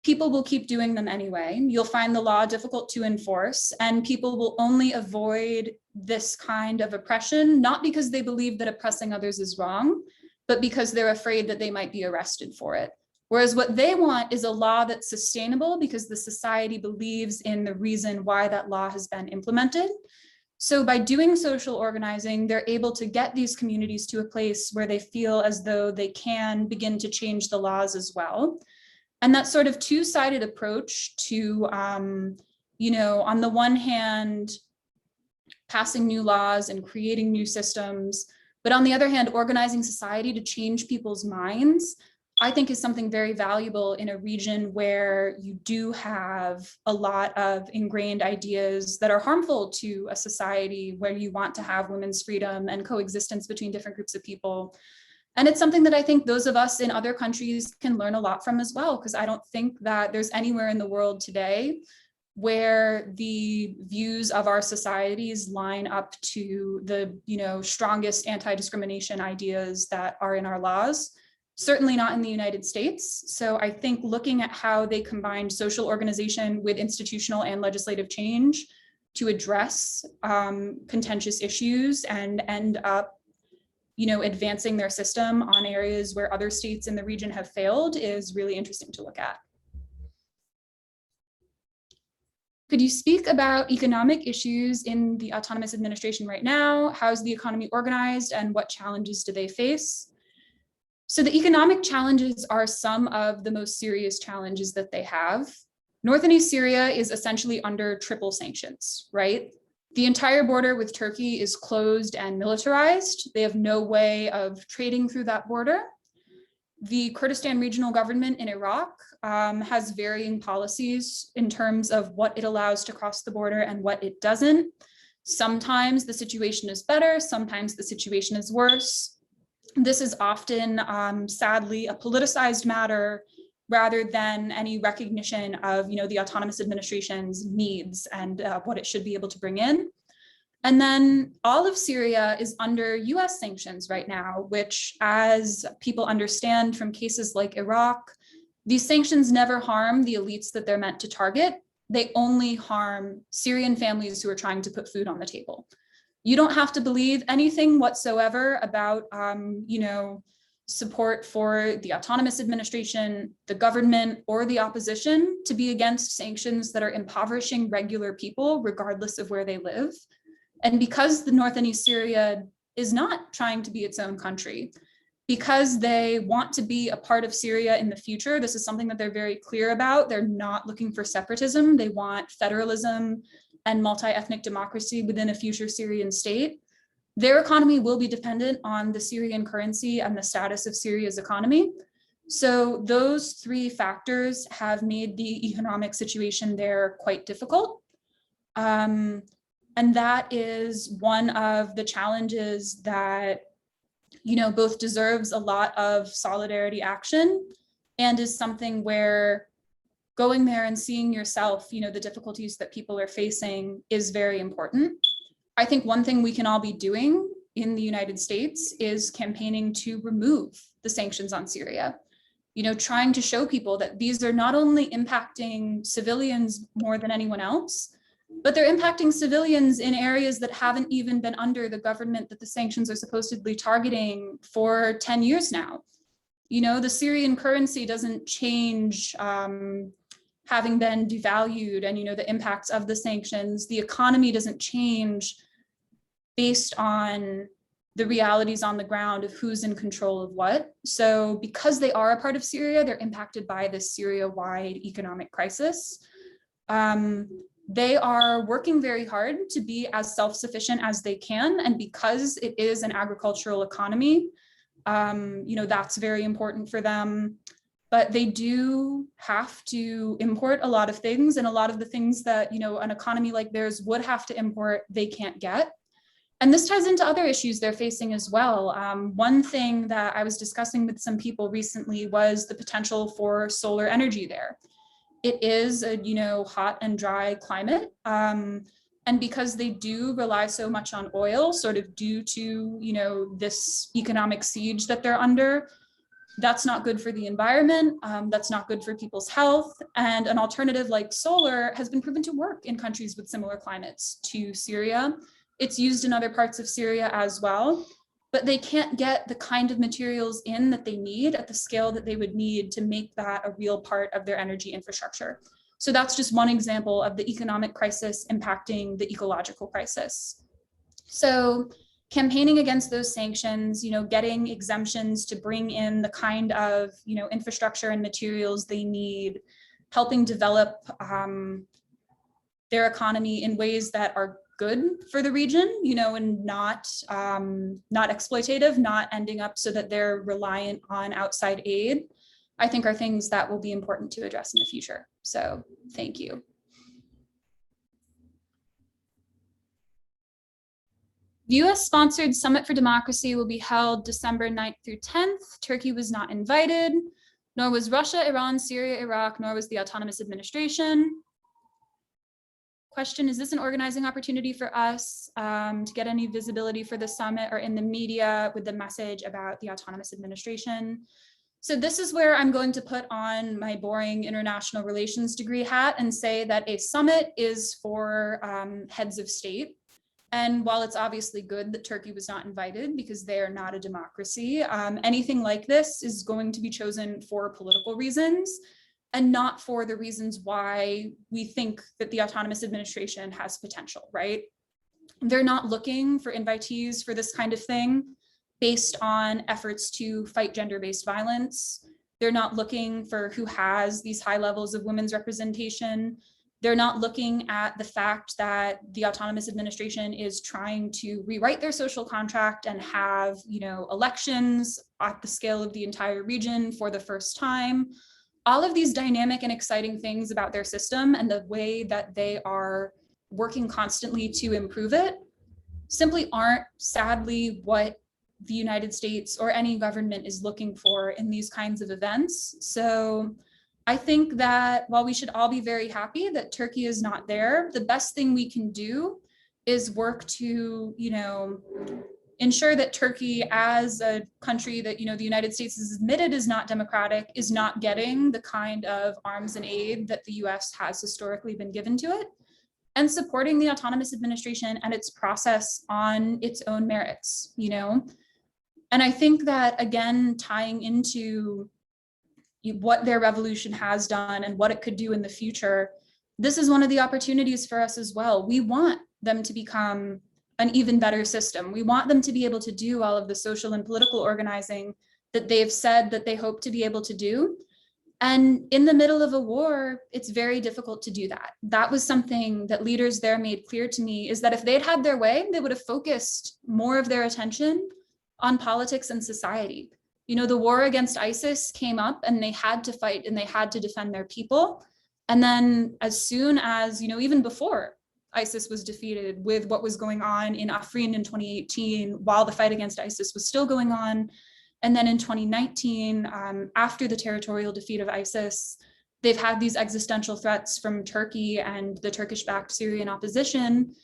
people will keep doing them anyway. You'll find the law difficult to enforce, and people will only avoid this kind of oppression, not because they believe that oppressing others is wrong, but because they're afraid that they might be arrested for it. Whereas what they want is a law that's sustainable because the society believes in the reason why that law has been implemented. So by doing social organizing, they're able to get these communities to a place where they feel as though they can begin to change the laws as well. And that sort of two-sided approach to, on the one hand, passing new laws and creating new systems, But on the other hand, organizing society to change people's minds, I think, is something very valuable in a region where you do have a lot of ingrained ideas that are harmful to a society where you want to have women's freedom and coexistence between different groups of people. And it's something that I think those of us in other countries can learn a lot from as well, because I don't think that there's anywhere in the world today where the views of our societies line up to the, strongest anti-discrimination ideas that are in our laws. Certainly not in the United States. So I think looking at how they combined social organization with institutional and legislative change to address contentious issues and end up, advancing their system on areas where other states in the region have failed is really interesting to look at. Could you speak about economic issues in the autonomous administration right now? How's the economy organized and what challenges do they face? So the economic challenges are some of the most serious challenges that they have. North and East Syria is essentially under triple sanctions, right? The entire border with Turkey is closed and militarized. They have no way of trading through that border. The Kurdistan regional government in Iraq has varying policies in terms of what it allows to cross the border and what it doesn't. Sometimes the situation is better, sometimes the situation is worse. This is often, sadly, a politicized matter rather than any recognition of, the autonomous administration's needs and what it should be able to bring in. And then all of Syria is under US sanctions right now, which, as people understand from cases like Iraq, these sanctions never harm the elites that they're meant to target. They only harm Syrian families who are trying to put food on the table. You don't have to believe anything whatsoever about, support for the autonomous administration, the government, or the opposition to be against sanctions that are impoverishing regular people, regardless of where they live. And because the North and East Syria is not trying to be its own country, because they want to be a part of Syria in the future, this is something that they're very clear about. They're not looking for separatism. They want federalism and multi-ethnic democracy within a future Syrian state. Their economy will be dependent on the Syrian currency and the status of Syria's economy. So those three factors have made the economic situation there quite difficult. And that is one of the challenges that, both deserves a lot of solidarity action and is something where going there and seeing yourself, the difficulties that people are facing is very important. I think one thing we can all be doing in the United States is campaigning to remove the sanctions on Syria. Trying to show people that these are not only impacting civilians more than anyone else, but they're impacting civilians in areas that haven't even been under the government that the sanctions are supposedly targeting for 10 years now. The Syrian currency doesn't change having been devalued, and the impacts of the sanctions. The economy doesn't change based on the realities on the ground of who's in control of what. So because they are a part of Syria, they're impacted by this Syria-wide economic crisis. They are working very hard to be as self-sufficient as they can. And because it is an agricultural economy, that's very important for them. But they do have to import a lot of things, and a lot of the things that, an economy like theirs would have to import, they can't get. And this ties into other issues they're facing as well. One thing that I was discussing with some people recently was the potential for solar energy there. It is a, hot and dry climate. And because they do rely so much on oil, sort of due to, this economic siege that they're under, that's not good for the environment. That's not good for people's health. And an alternative like solar has been proven to work in countries with similar climates to Syria. It's used in other parts of Syria as well, but they can't get the kind of materials in that they need at the scale that they would need to make that a real part of their energy infrastructure. So that's just one example of the economic crisis impacting the ecological crisis. So campaigning against those sanctions, getting exemptions to bring in the kind of, infrastructure and materials they need, helping develop their economy in ways that are good for the region, and not exploitative, not ending up so that they're reliant on outside aid, I think are things that will be important to address in the future. So thank you. The US-sponsored Summit for Democracy will be held December 9th through 10th. Turkey was not invited, nor was Russia, Iran, Syria, Iraq, nor was the Autonomous Administration. Question, is this an organizing opportunity for us to get any visibility for the summit or in the media with the message about the Autonomous Administration? So this is where I'm going to put on my boring international relations degree hat and say that a summit is for heads of state. And while it's obviously good that Turkey was not invited because they are not a democracy, anything like this is going to be chosen for political reasons and not for the reasons why we think that the Autonomous Administration has potential, right? They're not looking for invitees for this kind of thing based on efforts to fight gender-based violence. They're not looking for who has these high levels of women's representation. They're not looking at the fact that the Autonomous Administration is trying to rewrite their social contract and have, elections at the scale of the entire region for the first time. All of these dynamic and exciting things about their system and the way that they are working constantly to improve it simply aren't, sadly, what the United States or any government is looking for in these kinds of events. So I think that while we should all be very happy that Turkey is not there, the best thing we can do is work to, ensure that Turkey, as a country that, the United States has admitted is not democratic, is not getting the kind of arms and aid that the US has historically been given to it, and supporting the Autonomous Administration and its process on its own merits, And I think that, again, tying into what their revolution has done and what it could do in the future, this is one of the opportunities for us as well. We want them to become an even better system. We want them to be able to do all of the social and political organizing that they've said that they hope to be able to do. And in the middle of a war, it's very difficult to do that. That was something that leaders there made clear to me, is that if they'd had their way, they would have focused more of their attention on politics and society. The war against ISIS came up and they had to fight and they had to defend their people. And then as soon as, even before ISIS was defeated, with what was going on in Afrin in 2018, while the fight against ISIS was still going on, and then in 2019, after the territorial defeat of ISIS, they've had these existential threats from Turkey and the Turkish-backed Syrian opposition.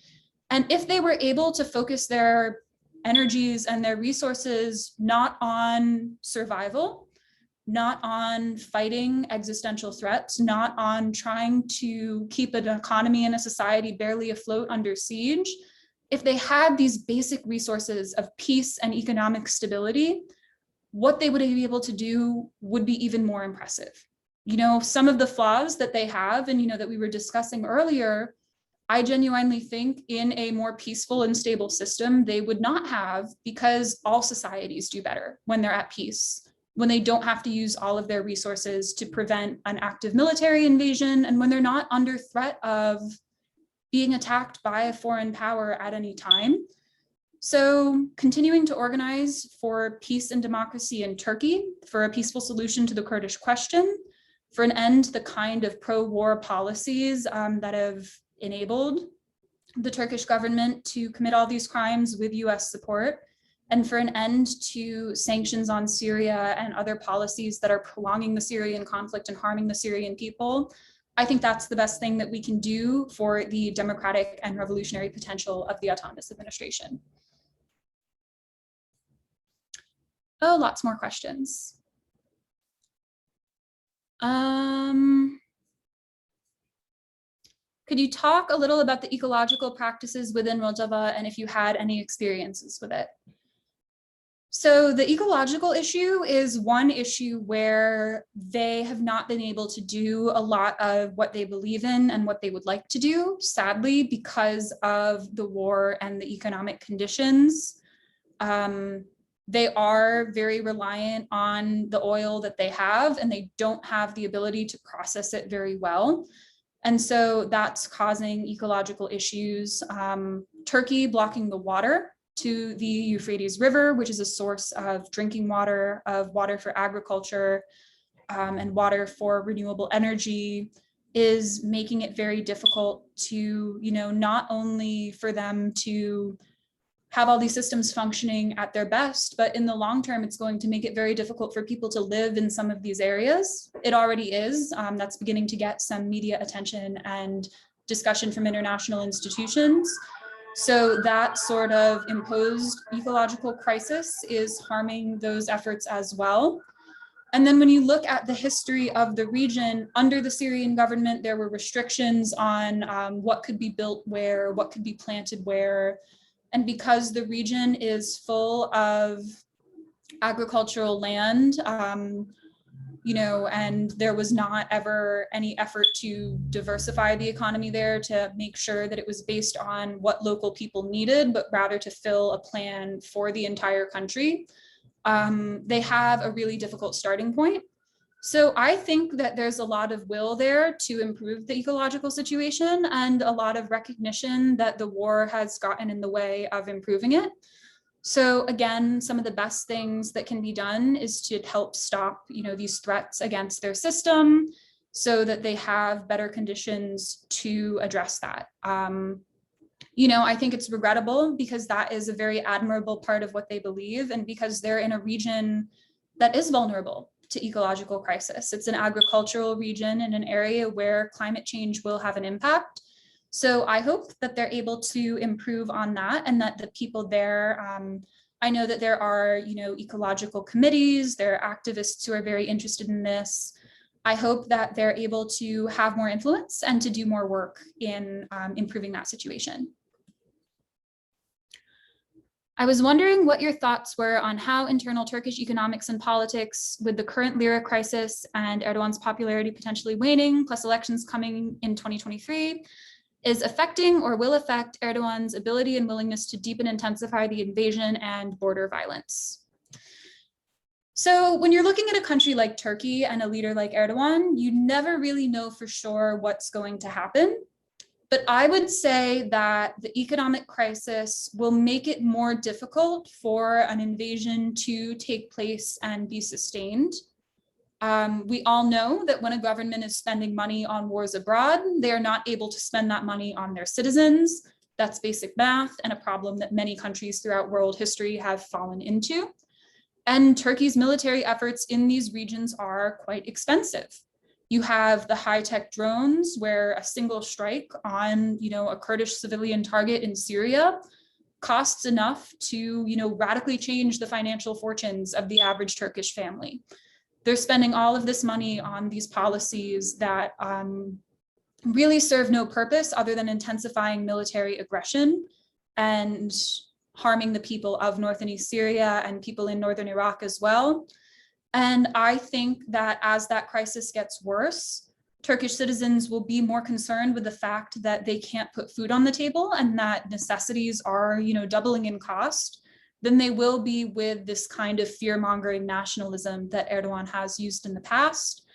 And if they were able to focus their energies and their resources not on survival, not on fighting existential threats, not on trying to keep an economy and a society barely afloat under siege, if they had these basic resources of peace and economic stability, what they would be able to do would be even more impressive. Some of the flaws that they have and, that we were discussing earlier, I genuinely think in a more peaceful and stable system, they would not have, because all societies do better when they're at peace, when they don't have to use all of their resources to prevent an active military invasion, and when they're not under threat of being attacked by a foreign power at any time. So continuing to organize for peace and democracy in Turkey, for a peaceful solution to the Kurdish question, for an end to the kind of pro-war policies that have enabled the Turkish government to commit all these crimes with US support, and for an end to sanctions on Syria and other policies that are prolonging the Syrian conflict and harming the Syrian people. I think that's the best thing that we can do for the democratic and revolutionary potential of the Autonomous Administration. Oh, lots more questions. Could you talk a little about the ecological practices within Rojava and if you had any experiences with it? So the ecological issue is one issue where they have not been able to do a lot of what they believe in and what they would like to do, sadly, because of the war and the economic conditions. They are very reliant on the oil that they have, and they don't have the ability to process it very well. And so that's causing ecological issues. Turkey blocking the water to the Euphrates River, which is a source of drinking water, of water for agriculture, and water for renewable energy, is making it very difficult to, not only for them to have all these systems functioning at their best, but in the long term, it's going to make it very difficult for people to live in some of these areas. It already is. That's beginning to get some media attention and discussion from international institutions. So that sort of imposed ecological crisis is harming those efforts as well. And then when you look at the history of the region, under the Syrian government, there were restrictions on what could be built where, what could be planted where. And because the region is full of agricultural land, and there was not ever any effort to diversify the economy there to make sure that it was based on what local people needed, but rather to fill a plan for the entire country. They have a really difficult starting point. So I think that there's a lot of will there to improve the ecological situation and a lot of recognition that the war has gotten in the way of improving it. So again, some of the best things that can be done is to help stop, these threats against their system so that they have better conditions to address that. I think it's regrettable because that is a very admirable part of what they believe, and because they're in a region that is vulnerable to ecological crisis. It's an agricultural region in an area where climate change will have an impact. So I hope that they're able to improve on that, and that the people there, I know that there are, ecological committees, there are activists who are very interested in this. I hope that they're able to have more influence and to do more work in improving that situation. I was wondering what your thoughts were on how internal Turkish economics and politics, with the current lira crisis and Erdogan's popularity potentially waning, plus elections coming in 2023, is affecting or will affect Erdogan's ability and willingness to deepen and intensify the invasion and border violence. So when you're looking at a country like Turkey and a leader like Erdogan, you never really know for sure what's going to happen. But I would say that the economic crisis will make it more difficult for an invasion to take place and be sustained. We all know that when a government is spending money on wars abroad, they are not able to spend that money on their citizens. That's basic math and a problem that many countries throughout world history have fallen into. And Turkey's military efforts in these regions are quite expensive. You have the high-tech drones where a single strike on, a Kurdish civilian target in Syria costs enough to, radically change the financial fortunes of the average Turkish family. They're spending all of this money on these policies that really serve no purpose other than intensifying military aggression and harming the people of North and East Syria and people in northern Iraq as well. And I think that as that crisis gets worse, Turkish citizens will be more concerned with the fact that they can't put food on the table and that necessities are, doubling in cost than they will be with this kind of fear-mongering nationalism that Erdogan has used in the past.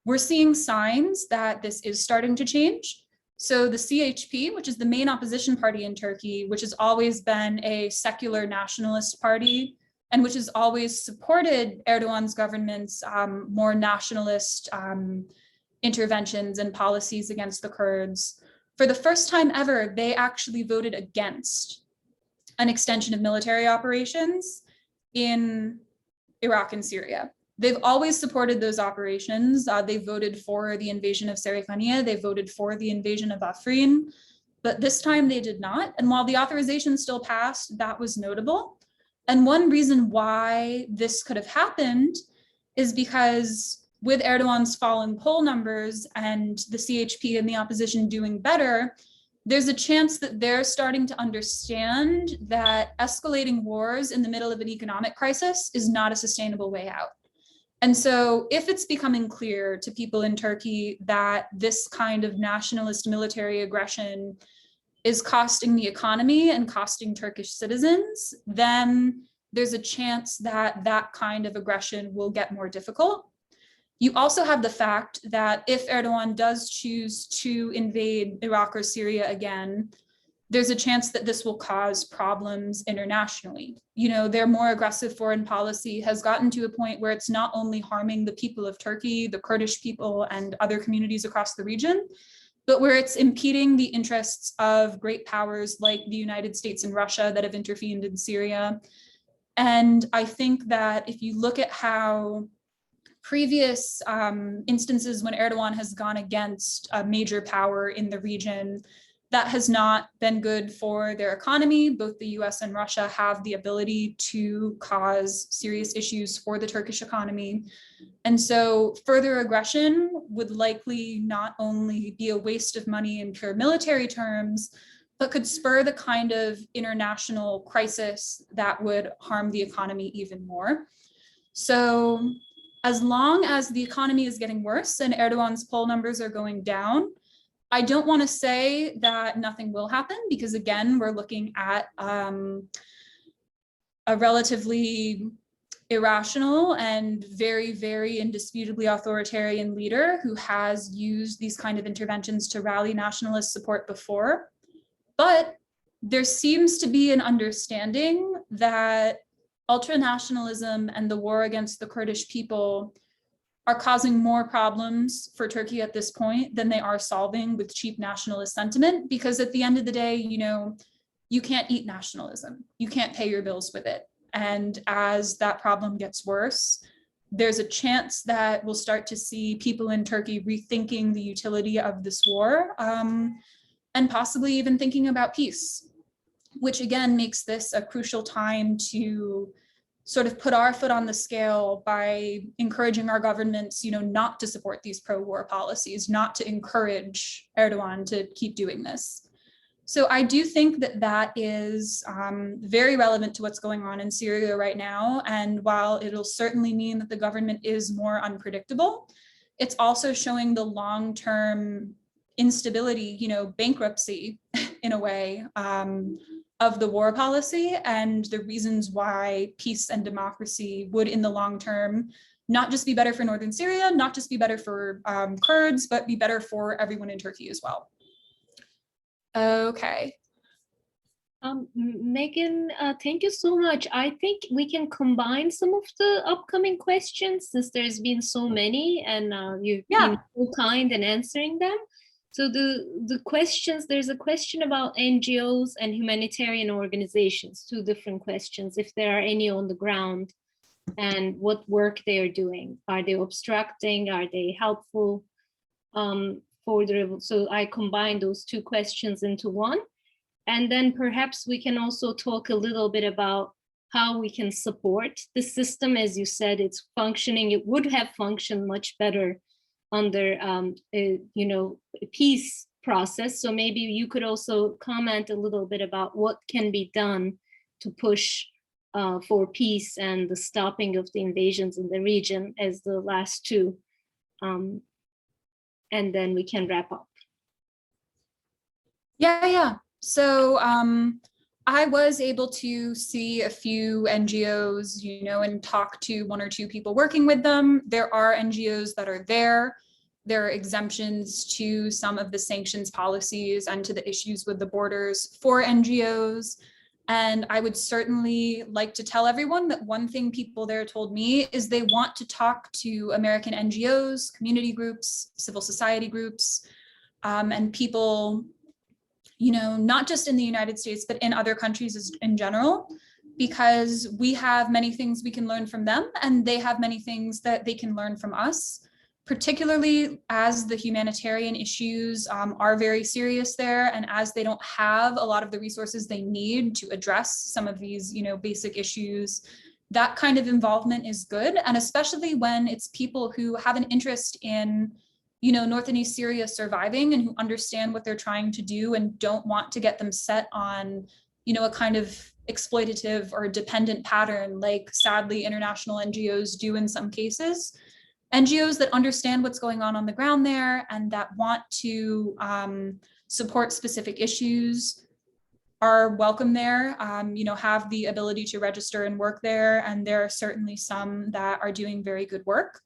We're seeing signs that this is starting to change. So the CHP, which is the main opposition party in Turkey, which has always been a secular nationalist party, and which has always supported Erdogan's government's more nationalist interventions and policies against the Kurds, for the first time ever, they actually voted against an extension of military operations in Iraq and Syria. They've always supported those operations. They voted for the invasion of Serikaniye. They voted for the invasion of Afrin, but this time they did not. And while the authorization still passed, that was notable. And one reason why this could have happened is because with Erdogan's falling poll numbers and the CHP and the opposition doing better, there's a chance that they're starting to understand that escalating wars in the middle of an economic crisis is not a sustainable way out. And so if it's becoming clear to people in Turkey that this kind of nationalist military aggression is costing the economy and costing Turkish citizens, then there's a chance that that kind of aggression will get more difficult. You also have the fact that if Erdogan does choose to invade Iraq or Syria again, there's a chance that this will cause problems internationally. You know, their more aggressive foreign policy has gotten to a point where it's not only harming the people of Turkey, the Kurdish people, and other communities across the region, but where it's impeding the interests of great powers like the United States and Russia that have intervened in Syria. And I think that if you look at how previous instances when Erdogan has gone against a major power in the region, that has not been good for their economy. Both the US and Russia have the ability to cause serious issues for the Turkish economy. And so further aggression would likely not only be a waste of money in pure military terms, but could spur the kind of international crisis that would harm the economy even more. So as long as the economy is getting worse and Erdogan's poll numbers are going down, I don't want to say that nothing will happen, because again, we're looking at a relatively irrational and very, very indisputably authoritarian leader who has used these kind of interventions to rally nationalist support before. But there seems to be an understanding that ultranationalism and the war against the Kurdish people are causing more problems for Turkey at this point than they are solving with cheap nationalist sentiment. Because at the end of the day, you know, you can't eat nationalism. You can't pay your bills with it. And as that problem gets worse, there's a chance that we'll start to see people in Turkey rethinking the utility of this war, and possibly even thinking about peace, which again makes this a crucial time to sort of put our foot on the scale by encouraging our governments, you know, not to support these pro-war policies, not to encourage Erdogan to keep doing this. So I do think that that is very relevant to what's going on in Syria right now. And while it'll certainly mean that the government is more unpredictable, it's also showing the long-term instability, you know, bankruptcy in a way, of the war policy and the reasons why peace and democracy would in the long term not just be better for northern Syria, not just be better for Kurds, but be better for everyone in Turkey as well. Okay. Megan, thank you so much. I think we can combine some of the upcoming questions since there's been so many, and you've been so kind in answering them. So the questions, there's a question about NGOs and humanitarian organizations, two different questions, if there are any on the ground and what work they are doing. Are they obstructing? Are they helpful for the, so I combined those two questions into one. And then perhaps we can also talk a little bit about how we can support the system. As you said, it's functioning, it would have functioned much better under you know, a peace process. So maybe you could also comment a little bit about what can be done to push for peace and the stopping of the invasions in the region as the last two. And then we can wrap up. Yeah. So I was able to see a few NGOs, you know, and talk to one or two people working with them. There are NGOs that are there. There are exemptions to some of the sanctions policies and to the issues with the borders for NGOs. And I would certainly like to tell everyone that one thing people there told me is they want to talk to American NGOs, community groups, civil society groups, and people, you know, not just in the United States, but in other countries in general, because we have many things we can learn from them and they have many things that they can learn from us, particularly as the humanitarian issues are very serious there, and as they don't have a lot of the resources they need to address some of these, you know, basic issues. That kind of involvement is good, and especially when it's people who have an interest in, you know, North and East Syria surviving and who understand what they're trying to do and don't want to get them set on, you know, a kind of exploitative or dependent pattern like sadly international NGOs do in some cases. NGOs that understand what's going on the ground there and that want to support specific issues are welcome there, you know, have the ability to register and work there. And there are certainly some that are doing very good work.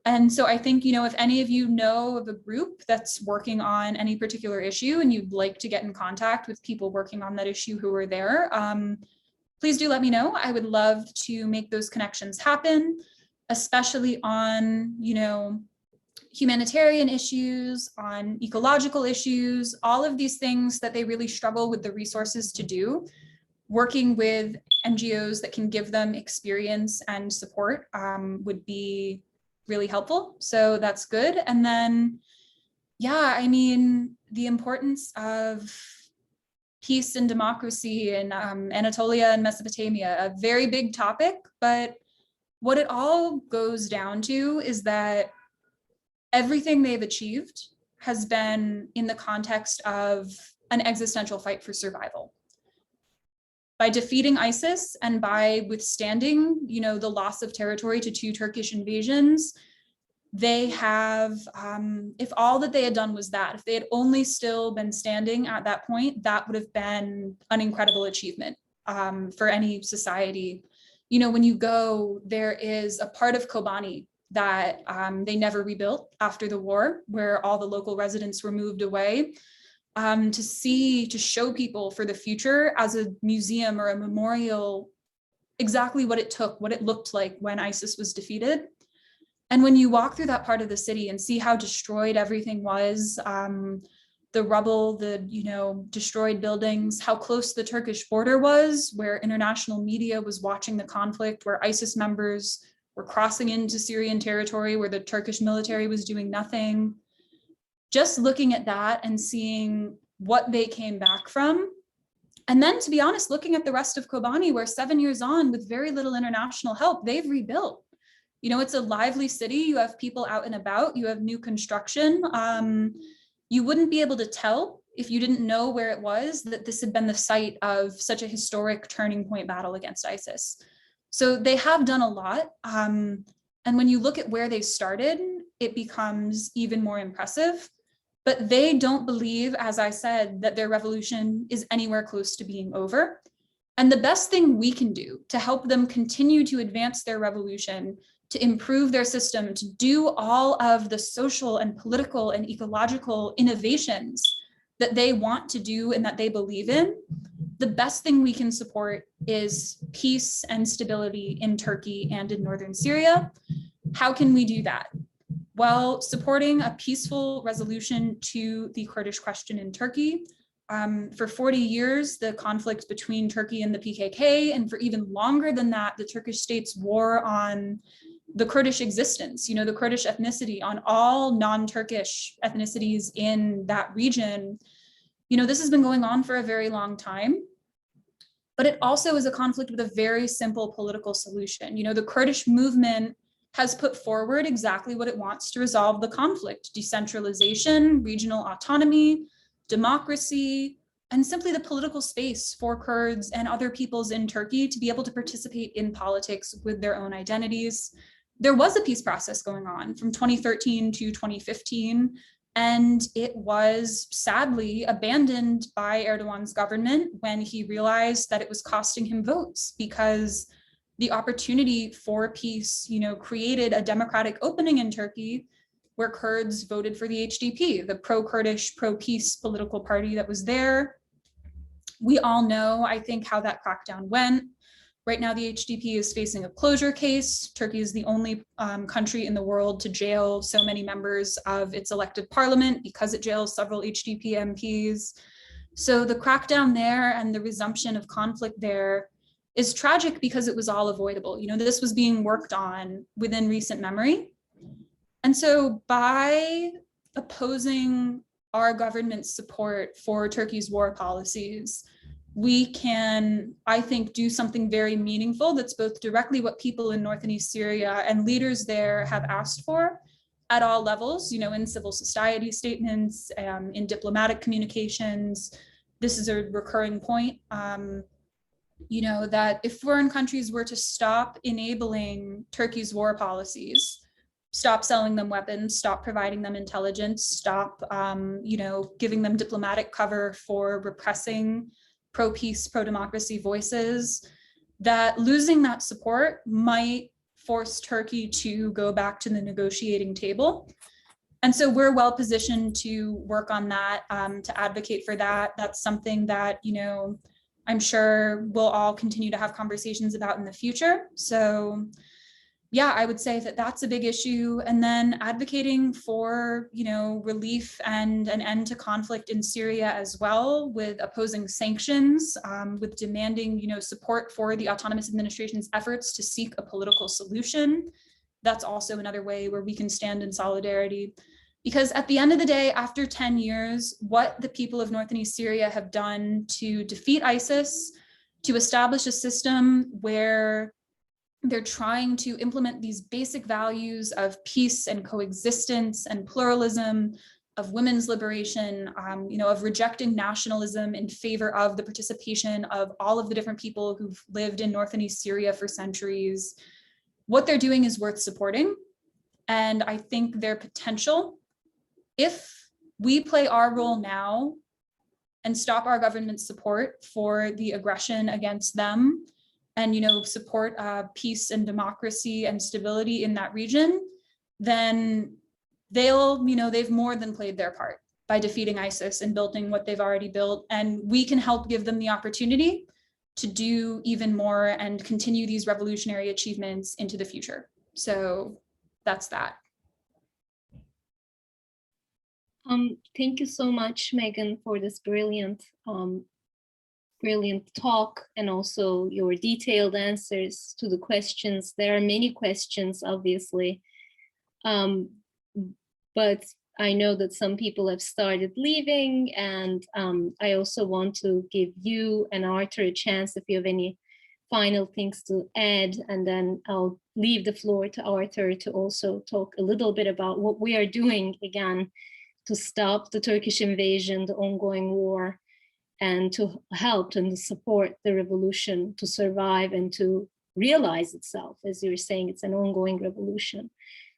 And so I think, if any of you know of a group that's working on any particular issue and you'd like to get in contact with people working on that issue who are there, please do let me know. I would love to make those connections happen, especially on, humanitarian issues, on ecological issues, all of these things that they really struggle with the resources to do. Working with NGOs that can give them experience and support would be really helpful. So that's good. And then, the importance of peace and democracy in Anatolia and Mesopotamia, a very big topic, but what it all goes down to is that everything they've achieved has been in the context of an existential fight for survival. By defeating ISIS and by withstanding, the loss of territory to 2 Turkish invasions, they have, if all that they had done was that, if they had only still been standing at that point, that would have been an incredible achievement for any society. When you go, there is a part of Kobani that they never rebuilt after the war, where all the local residents were moved away, to show people for the future as a museum or a memorial exactly what it took, what it looked like when ISIS was defeated. And when you walk through that part of the city and see how destroyed everything was, the rubble, the destroyed buildings, how close the Turkish border was, where international media was watching the conflict, where ISIS members were crossing into Syrian territory, where the Turkish military was doing nothing. Just looking at that and seeing what they came back from. And then, to be honest, looking at the rest of Kobani, where 7 years on, with very little international help, they've rebuilt. It's a lively city. You have people out and about. You have new construction. You wouldn't be able to tell if you didn't know where it was that this had been the site of such a historic turning point battle against ISIS. So they have done a lot. And when you look at where they started, it becomes even more impressive. But they don't believe, as I said, that their revolution is anywhere close to being over. And the best thing we can do to help them continue to advance their revolution, to improve their system, to do all of the social and political and ecological innovations that they want to do and that they believe in, the best thing we can support is peace and stability in Turkey and in northern Syria. How can we do that? Well, supporting a peaceful resolution to the Kurdish question in Turkey. For 40 years, the conflict between Turkey and the PKK, and for even longer than that, the Turkish state's war on the Kurdish existence, the Kurdish ethnicity, on all non-Turkish ethnicities in that region. This has been going on for a very long time, but it also is a conflict with a very simple political solution. The Kurdish movement has put forward exactly what it wants to resolve the conflict: decentralization, regional autonomy, democracy, and simply the political space for Kurds and other peoples in Turkey to be able to participate in politics with their own identities. There was a peace process going on from 2013 to 2015, and it was sadly abandoned by Erdogan's government when he realized that it was costing him votes, because the opportunity for peace, created a democratic opening in Turkey where Kurds voted for the HDP, the pro-Kurdish, pro-peace political party that was there. We all know, I think, how that crackdown went. Right now, the HDP is facing a closure case. Turkey is the only country in the world to jail so many members of its elected parliament because it jails several HDP MPs. So the crackdown there and the resumption of conflict there is tragic because it was all avoidable. This was being worked on within recent memory. And so by opposing our government's support for Turkey's war policies, we can, I think, do something very meaningful that's both directly what people in North and East Syria and leaders there have asked for at all levels, in civil society statements, in diplomatic communications. This is a recurring point, that if foreign countries were to stop enabling Turkey's war policies, stop selling them weapons, stop providing them intelligence, stop, giving them diplomatic cover for repressing pro-peace, pro-democracy voices, that losing that support might force Turkey to go back to the negotiating table. And so we're well positioned to work on that, to advocate for that. That's something that, you know, I'm sure we'll all continue to have conversations about in the future. So yeah, I would say that that's a big issue. And then advocating for, you know, relief and an end to conflict in Syria as well, with opposing sanctions, with demanding, you know, support for the autonomous administration's efforts to seek a political solution. That's also another way where we can stand in solidarity. Because at the end of the day, after 10 years, what the people of North and East Syria have done to defeat ISIS, to establish a system where they're trying to implement these basic values of peace and coexistence and pluralism, of women's liberation, you know, of rejecting nationalism in favor of the participation of all of the different people who've lived in North and East Syria for centuries. What they're doing is worth supporting. And I think their potential, if we play our role now and stop our government's support for the aggression against them, and, you know, support peace and democracy and stability in that region, then they'll, you know, they've more than played their part by defeating ISIS and building what they've already built. And we can help give them the opportunity to do even more and continue these revolutionary achievements into the future. So that's that. Thank you so much, Meghan, for this brilliant talk, and also your detailed answers to the questions. There are many questions, obviously, but I know that some people have started leaving, and I also want to give you and Arthur a chance if you have any final things to add, and then I'll leave the floor to Arthur to also talk a little bit about what we are doing again to stop the Turkish invasion, the ongoing war, and to help and to support the revolution to survive and to realize itself. As you were saying, it's an ongoing revolution.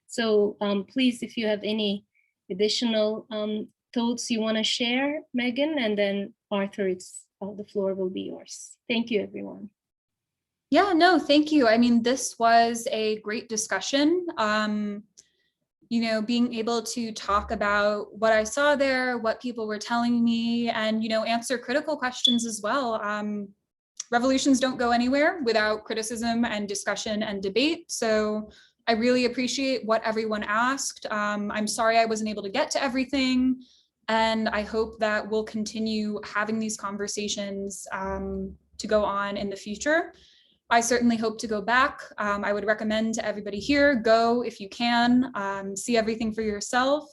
So please, if you have any additional thoughts you want to share, Meghan, and then Arthur, the floor will be yours. Thank you, everyone. Yeah, no, thank you. I mean, this was a great discussion. You know, being able to talk about what I saw there, what people were telling me, and, you know, answer critical questions as well. Revolutions don't go anywhere without criticism and discussion and debate. So I really appreciate what everyone asked. I'm sorry I wasn't able to get to everything. And I hope that we'll continue having these conversations to go on in the future. I certainly hope to go back. I would recommend to everybody here, go if you can, see everything for yourself.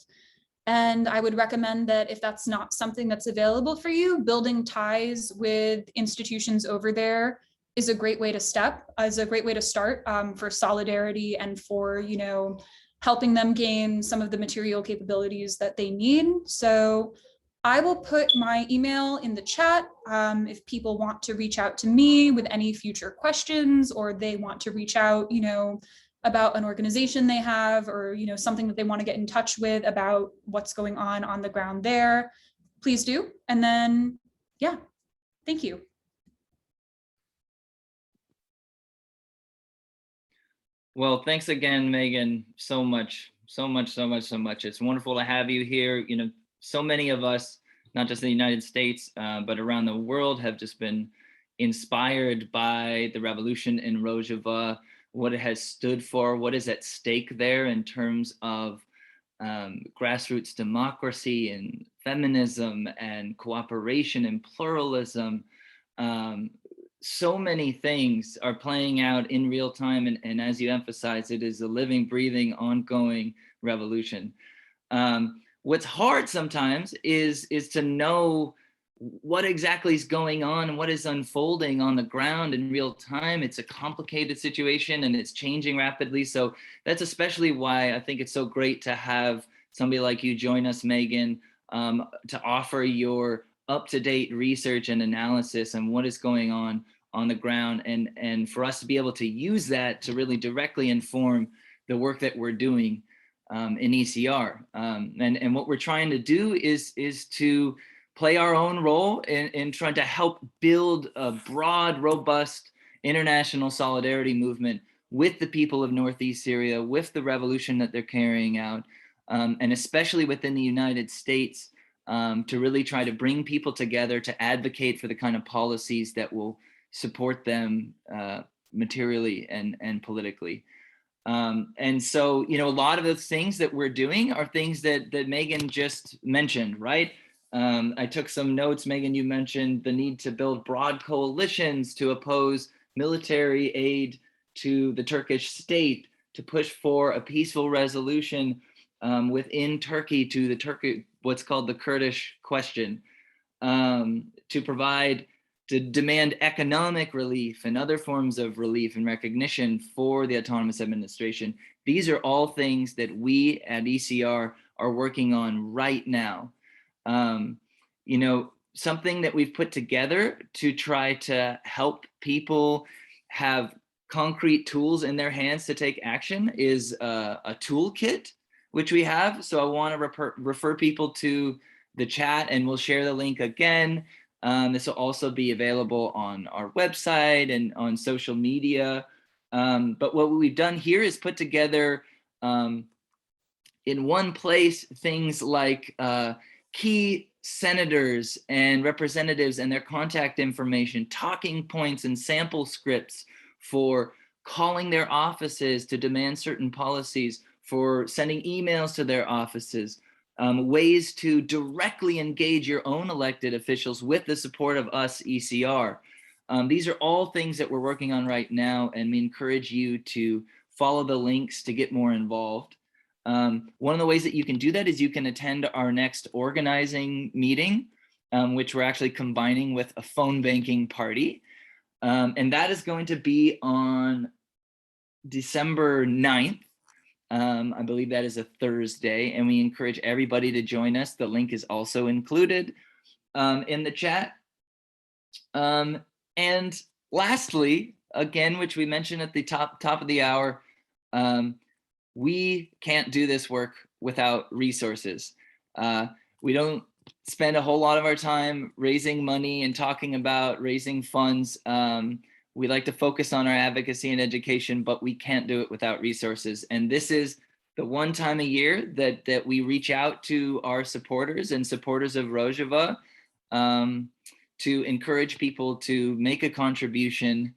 And I would recommend that if that's not something that's available for you, building ties with institutions over there is a great way to start for solidarity and for, you know, helping them gain some of the material capabilities that they need. So I will put my email in the chat if people want to reach out to me with any future questions, or they want to reach out, you know, about an organization they have, or, you know, something that they want to get in touch with about what's going on the ground there. Please do. And then, yeah, thank you. Well, thanks again, Meghan, so much. It's wonderful to have you here. You know, so many of us, not just in the United States, but around the world, have just been inspired by the revolution in Rojava, what it has stood for, what is at stake there in terms of grassroots democracy and feminism and cooperation and pluralism. So many things are playing out in real time. And as you emphasize, it is a living, breathing, ongoing revolution. What's hard sometimes is to know what exactly is going on and what is unfolding on the ground in real time. It's a complicated situation and it's changing rapidly. So that's especially why I think it's so great to have somebody like you join us, Meghan, to offer your up-to-date research and analysis on what is going on the ground, and for us to be able to use that to really directly inform the work that we're doing in ECR. And what we're trying to do is to play our own role in trying to help build a broad, robust international solidarity movement with the people of Northeast Syria, with the revolution that they're carrying out, and especially within the United States, to really try to bring people together to advocate for the kind of policies that will support them materially and politically. And so, you know, a lot of the things that we're doing are things that Meghan just mentioned, right? I took some notes. Meghan, you mentioned the need to build broad coalitions to oppose military aid to the Turkish state, to push for a peaceful resolution within Turkey to the what's called the Kurdish question, to demand economic relief and other forms of relief and recognition for the autonomous administration. These are all things that we at ECR are working on right now. You know, something that we've put together to try to help people have concrete tools in their hands to take action is a toolkit, which we have. So I want to refer people to the chat, and we'll share the link again. This will also be available on our website and on social media. But what we've done here is put together in one place things like key senators and representatives and their contact information, talking points and sample scripts for calling their offices to demand certain policies, for sending emails to their offices, ways to directly engage your own elected officials with the support of us, ECR. These are all things that we're working on right now, and we encourage you to follow the links to get more involved. One of the ways that you can do that is you can attend our next organizing meeting, which we're actually combining with a phone banking party. And that is going to be on December 9th. I believe that is a Thursday, and we encourage everybody to join us. The link is also included in the chat. And lastly, again, which we mentioned at the top of the hour, we can't do this work without resources. We don't spend a whole lot of our time raising money and talking about raising funds. We like to focus on our advocacy and education, but we can't do it without resources. And this is the one time a year that we reach out to our supporters and supporters of Rojava to encourage people to make a contribution,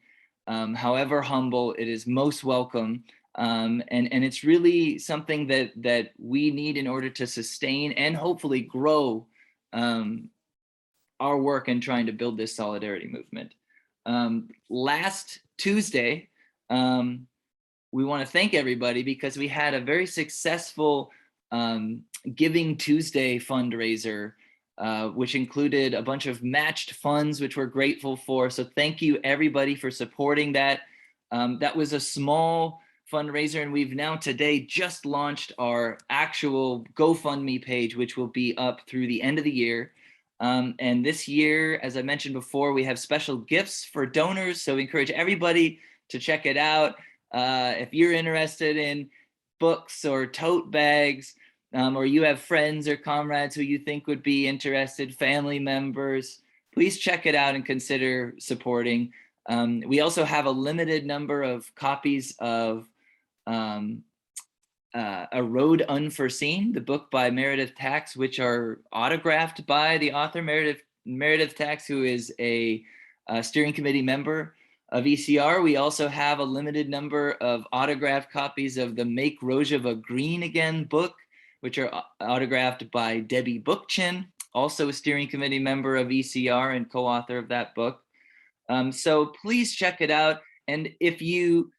however humble. It is most welcome. And it's really something that we need in order to sustain and hopefully grow our work in trying to build this solidarity movement. Last Tuesday, we want to thank everybody because we had a very successful Giving Tuesday fundraiser, which included a bunch of matched funds, which we're grateful for. So thank you everybody for supporting that. That was a small fundraiser, and we've now today just launched our actual GoFundMe page, which will be up through the end of the year. And this year, as I mentioned before, we have special gifts for donors. So we encourage everybody to check it out. If you're interested in books or tote bags, or you have friends or comrades who you think would be interested, family members, please check it out and consider supporting. We also have a limited number of copies of A Road Unforeseen, the book by Meredith Tax, which are autographed by the author, Meredith Tax, who is a steering committee member of ECR. We also have a limited number of autographed copies of the Make Rojava Green Again book, which are autographed by Debbie Bookchin, also a steering committee member of ECR and co-author of that book. So please check it out. And if you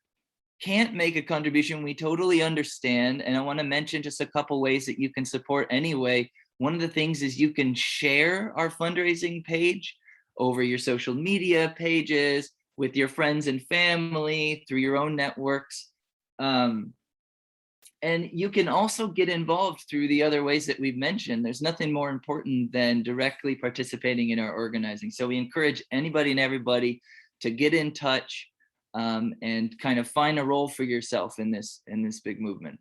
can't make a contribution, we totally understand. And I want to mention just a couple ways that you can support anyway. One of the things is you can share our fundraising page over your social media pages, with your friends and family, through your own networks. And you can also get involved through the other ways that we've mentioned. There's nothing more important than directly participating in our organizing. So we encourage anybody and everybody to get in touch and kind of find a role for yourself in this big movement.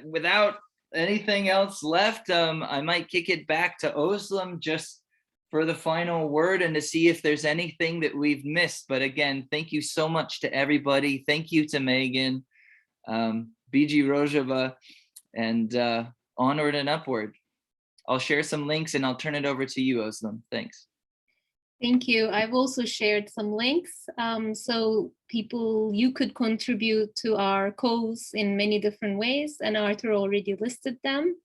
Without anything else left, I might kick it back to Özlem just for the final word and to see if there's anything that we've missed. But again, thank you so much to everybody. Thank you to Meghan, BG Rojava, and onward and upward. I'll share some links and I'll turn it over to you, Özlem. Thanks. Thank you. I've also shared some links. So you could contribute to our cause in many different ways, and Arthur already listed them.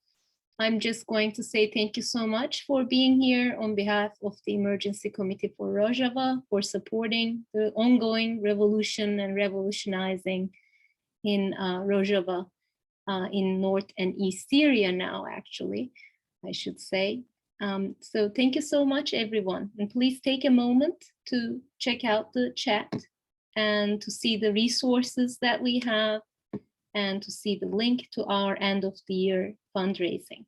I'm just going to say thank you so much for being here on behalf of the Emergency Committee for Rojava, for supporting the ongoing revolution and revolutionizing in Rojava, in North and East Syria now, actually, I should say. So thank you so much, everyone. And please take a moment to check out the chat and to see the resources that we have and to see the link to our end of the year fundraising,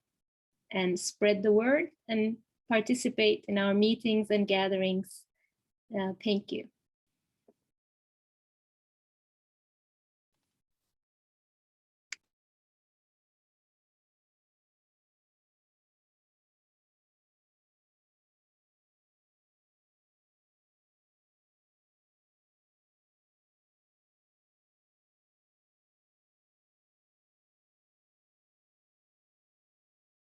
and spread the word and participate in our meetings and gatherings. Thank you.